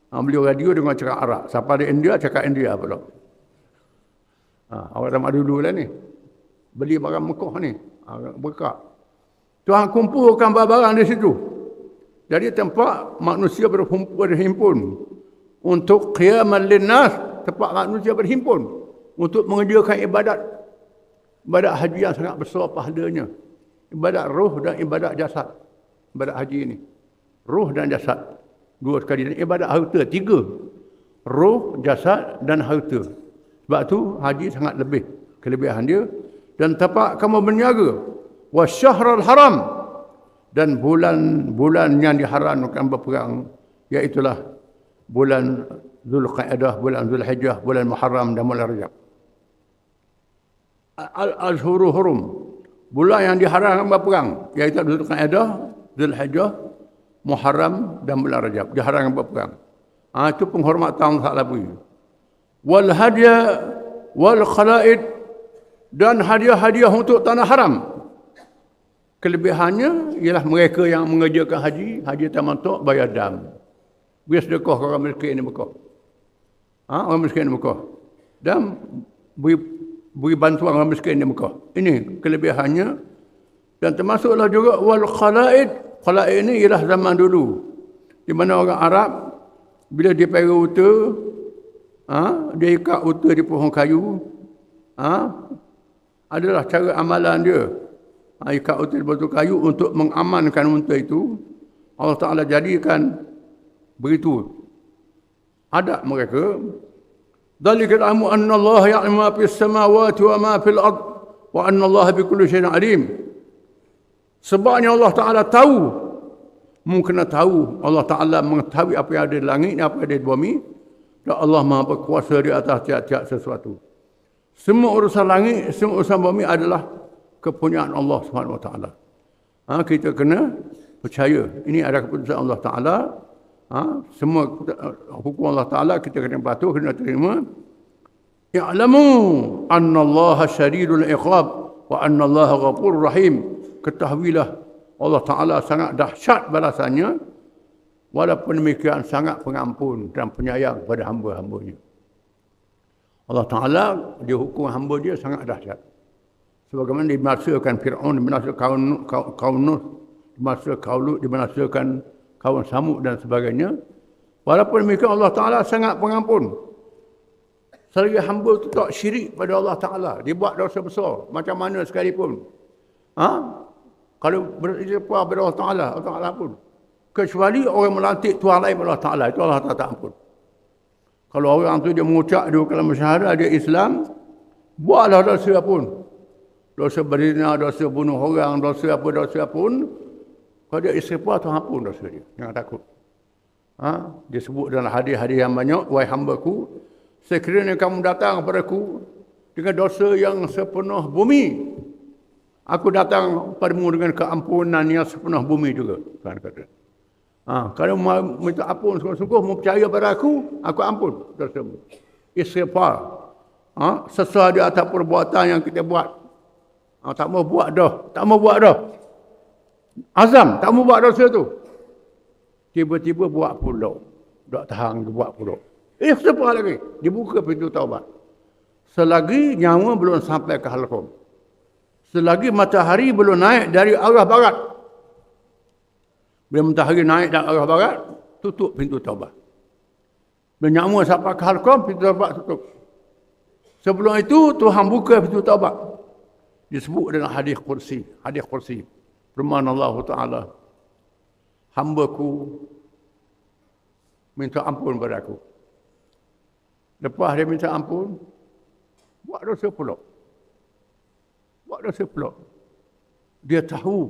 Beli radio dengan cakap Arab. Siapa di India, cakap India pula. Orang zaman dulu lah ni. Beli barang Mekah ni. Berkat. Tuhan kumpulkan barang-barang di situ. Jadi tempat manusia berhimpun untuk qiyamal linnas, tempat manusia berhimpun untuk mengerjakan ibadat. Ibadat haji yang sangat besar pahalanya. Ibadat roh dan ibadat jasad. Ibadat haji ini. Roh dan jasad. Dua sekali. Dan ibadat harta. Tiga. Roh, jasad dan harta. Sebab tu haji sangat lebih. Kelebihan dia. Dan tempat kamu berniaga. Wasyahral haram. Dan bulan yang diharamkan berperang, iaitulah bulan Zulqa'dah, bulan Zulhijjah, bulan Muharram dan bulan Rajab. Al-Ashhurul Hurum, bulan yang diharamkan berperang, iaitu Zulqa'dah, Zulhijjah, Muharram dan bulan Rajab, diharamkan berperang. Itu penghormatan tak lebih. Wal hadiah wal khalaid, dan hadiah-hadiah untuk tanah haram. Kelebihannya ialah mereka yang mengerjakan haji tamattu' bayar dam. Beri sedekah ke orang miskin di Mekah. Orang miskin di Mekah. Dan beri bantuan orang miskin di Mekah. Ini kelebihannya. Dan termasuklah juga wal khalaid. Khalaid ini ialah zaman dulu. Di mana orang Arab bila dia pera unta, dia ikat unta di pohon kayu. Adalah cara amalan dia. Ikat unta di batu kayu untuk mengamankan unta itu. Allah Ta'ala jadikan begitu adat mereka. Dzalikal ilmu anna Allah ya'lamu ma fis samawati wa ma fil ard wa anna Allah bikulli syai'in alim. Sebabnya Allah Ta'ala tahu, mungkin tahu, Allah Ta'ala mengetahui apa yang ada di langit dan apa yang ada di bumi, dan Allah Maha berkuasa di atas tiap-tiap sesuatu. Semua urusan langit, semua urusan bumi adalah kepunyaan Allah Subhanahu Wa Taala. Kita kena percaya ini adalah keputusan Allah Taala. Semua hukum Allah Taala kita kena patuh, kena terima. Ya'lamu anna Allah syadidul iqab wa anna Allah ghafurur rahim. Ketahuilah Allah Taala sangat dahsyat balasannya, walaupun demikian sangat pengampun dan penyayang pada hamba-hambanya. Allah Taala dia hukum hamba dia sangat dahsyat. Sebagaimana dibinasakan Fir'aun, dibinasakan kaum Nuh, dibinasakan kaum Lut, dibinasakan kaum Samud dan sebagainya. Walaupun demikian Allah Ta'ala sangat pengampun. Selagi hamba itu tak syirik pada Allah Ta'ala, dia buat dosa besar, macam mana sekalipun. Kalau beristighfar pada Allah Ta'ala pun. Kecuali orang melantik Tuhan lain pada Allah Ta'ala, itu Allah Ta'ala tak ampun. Kalau orang tu dia mengucap dua kalimah syahadah, dia Islam, buatlah dosa pun. Dosa berzina, dosa bunuh orang, dosa pun. Kalau dia istighfar, Tuhan ampun dosa dia. Jangan takut. Dia sebut dalam hadis-hadis yang banyak, wahai hamba-Ku, sekiranya kamu datang kepadaku dengan dosa yang sepenuh bumi, aku datang padamu dengan keampunan yang sepenuh bumi juga. Tuhan kata. Kalau mau minta ampun sungguh-sungguh, mau percaya pada aku ampun dosamu. Istighfar. Sesuai di atas perbuatan yang kita buat. Tak mau buat dah. Azam, tak mau buat dosa tu. Tiba-tiba buat pula. Tak tahan buat pula. Siapa lagi? Dibuka pintu taubat. Selagi nyawa belum sampai ke halqum. Selagi matahari belum naik dari arah barat. Bila matahari naik dari arah barat, tutup pintu taubat. Bila nyawa sampai ke halqum, pintu taubat tutup. Sebelum itu, Tuhan buka pintu taubat. Disebut dalam hadis kursi. Firman Allah Ta'ala, hamba-Ku minta ampun pada aku. Lepas dia minta ampun, buat dosa pula. Dia tahu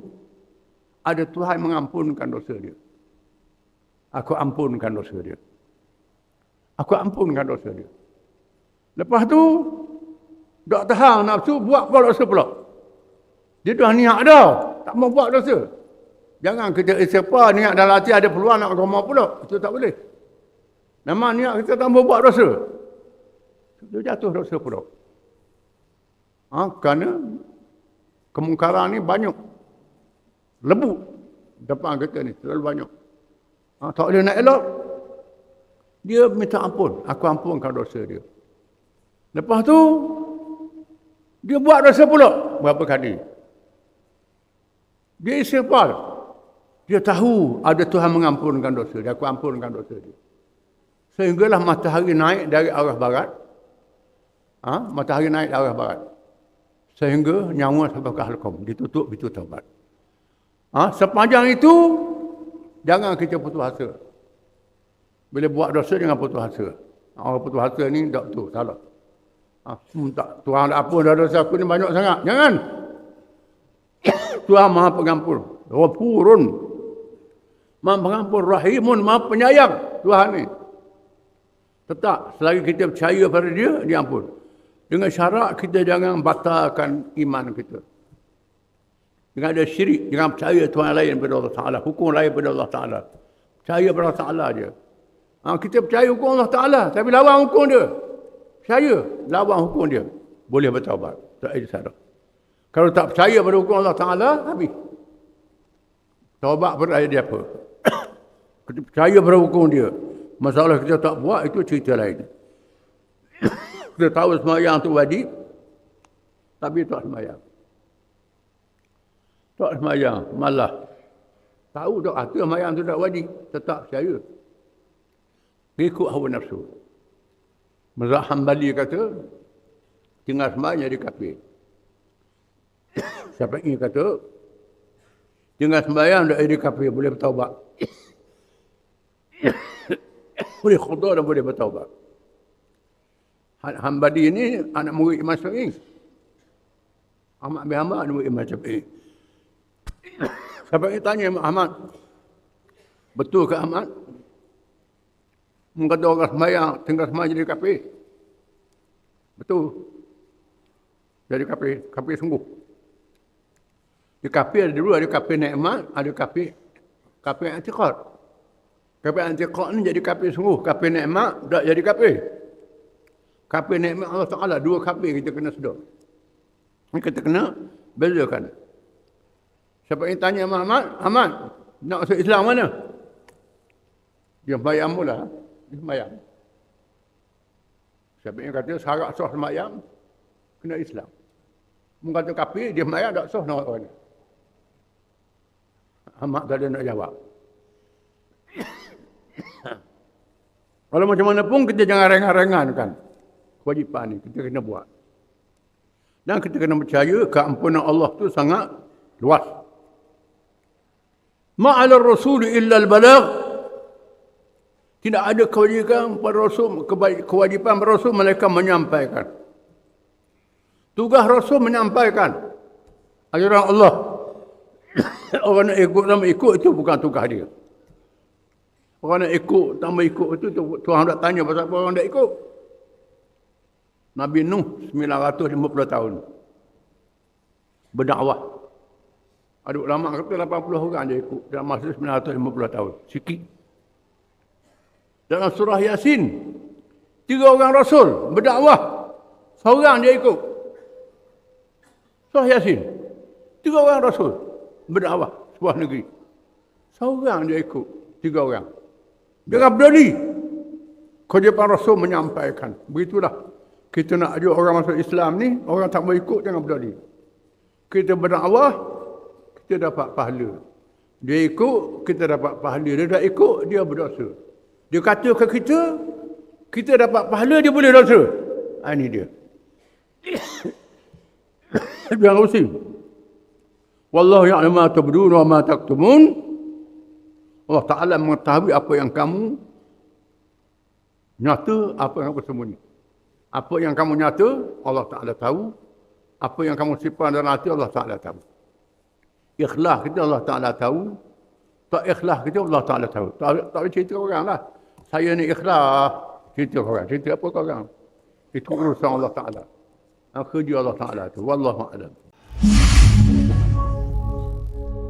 ada Tuhan mengampunkan dosa dia. Aku ampunkan dosa dia. Lepas tu, tak tahan nafsu, buat dosa pula. Dia dah niat dah, tak mau buat dosa. Jangan kita istighfar, niat dalam hati ada peluang nak agama pula. Itu tak boleh. Nama niat kita tak mau buat dosa. Dia jatuh dosa pula. Kerana kemungkaran ni banyak. Lebu depan kita ni, terlalu banyak. Tak boleh nak elok. Dia minta ampun. Aku ampunkan dosa dia. Lepas tu, dia buat dosa pula. Berapa kali? Dia istighfar. Dia tahu ada Tuhan mengampunkan dosa. Dia akan ampunkan dosa dia. Sehinggalah matahari naik dari arah barat. Matahari naik dari arah barat. Sehingga nyawa sampai ke halqum. Ditutup pintu taubat. Sepanjang itu, jangan kita putus asa. Bila buat dosa, jangan putus asa. Orang putus asa ni, tak betul, salah. Tuhan apa dah dosa aku ni banyak sangat. Jangan. Tuhan Maha Pengampun. Ghafurun. Maha Pengampun. Rahimun. Maha Penyayang. Tuhan ni. Tetap. Selagi kita percaya pada dia, dia ampun. Dengan syarat kita jangan batalkan iman kita. Jangan ada syirik. Jangan percaya Tuhan lain daripada Allah Ta'ala. Hukum lain daripada Allah Ta'ala. Percaya pada Allah Ta'ala je. Kita percaya hukum Allah Ta'ala. Tapi lawan hukum dia. Percaya. Lawan hukum dia. Boleh bertaubat. Tak ada salah. Kalau tak percaya pada hukum Allah Ta'ala, habis. Taubat pada dia apa? Kita percaya pada hukum dia. Masalah kita tak buat, itu cerita lain. Kita tahu semayang tu wajib, tapi tak semayang. Tak semayang, malah. Tahu tak, itu semayang tu tak wajib, tetap percaya. Ikut hawa nafsu. Mazhab Hambali kata, tinggal semayang jadi kafir. Syafi'i kata, tinggal sembahyang tak jadi kafir, boleh bertaubat. Boleh khuda dan boleh bertaubat. Hambali ini anak murid Imam Syafi'i. Ahmad bin Hanbal anak murid Imam Syafi'i. Syafi'i tanya Imam Ahmad, betul ke Ahmad? Mengkata orang sembahyang, tinggal sembahyang jadi kafir. Betul. Jadi kafir sungguh. Di kafir ada dulu, ada kafir nikmat, ada kafir i'tiqad. Kafir i'tiqad ni jadi kafir sungguh, kafir nikmat tak jadi kafir. Kafir nikmat Allah Ta'ala, dua kafir kita kena sedar. Kita kena bezakan. Siapa yang tanya Ahmad, nak masuk Islam mana? Dia sembahyang mula, dia sembahyang. Siapa yang kata syarat sah sembahyang, kena Islam. Mengata kafir, dia sembahyang tak sah nak orang. Ahmad tak ada nak jawab. Kalau macam mana pun kita jangan rengan-rengankan kewajipan ni, kita kena buat. Dan kita kena percaya keampunan Allah tu sangat luas. Ma'ala rasul illa al-balagh. Tidak ada kewajipan pada Rasul, kewajipan pada Rasul mereka menyampaikan. Tugas Rasul menyampaikan ajaran Allah. Orang nak ikut tak ikut itu bukan tugas dia. Orang nak ikut tak ikut itu Tuhan tak tanya pasal apa orang nak ikut. Nabi Nuh 950 tahun berdakwah. Ada ulama kata 80 orang dia ikut dalam masa 950 tahun. Sikit. Dalam surah Yasin 3 orang Rasul berdakwah. Seorang dia ikut. Surah Yasin 3 orang Rasul berdakwah sebuah negeri. Seorang dia ikut, 3 orang. Dia berdiri. Kewajipan Rasul menyampaikan. Begitulah. Kita nak ajak orang masuk Islam ni, orang tak mau ikut, jangan berdiri. Kita berdakwah, kita dapat pahala. Dia ikut, kita dapat pahala. Dia tak ikut, dia berdosa. Dia kata ke kita dapat pahala, dia boleh dosa. Ini dia. Jangan rusing. Wallahu ya'lamu ma tubdun wa ma taktumun. Allah Ta'ala mengetahui apa yang kamu nyata, apa yang kamu sembunyi. Apa yang kamu nyata, Allah Ta'ala tahu. Apa yang kamu simpan dalam hati, Allah Ta'ala tahu. Ikhlas kita Allah Ta'ala tahu. Tak ikhlas kita Allah Ta'ala tahu. Tak boleh cerita orang lah. Saya ni ikhlas. Cerita orang. Cerita apa orang? Itu urusan Allah Ta'ala. Kerja Allah Ta'ala tu. Wallahu a'lam.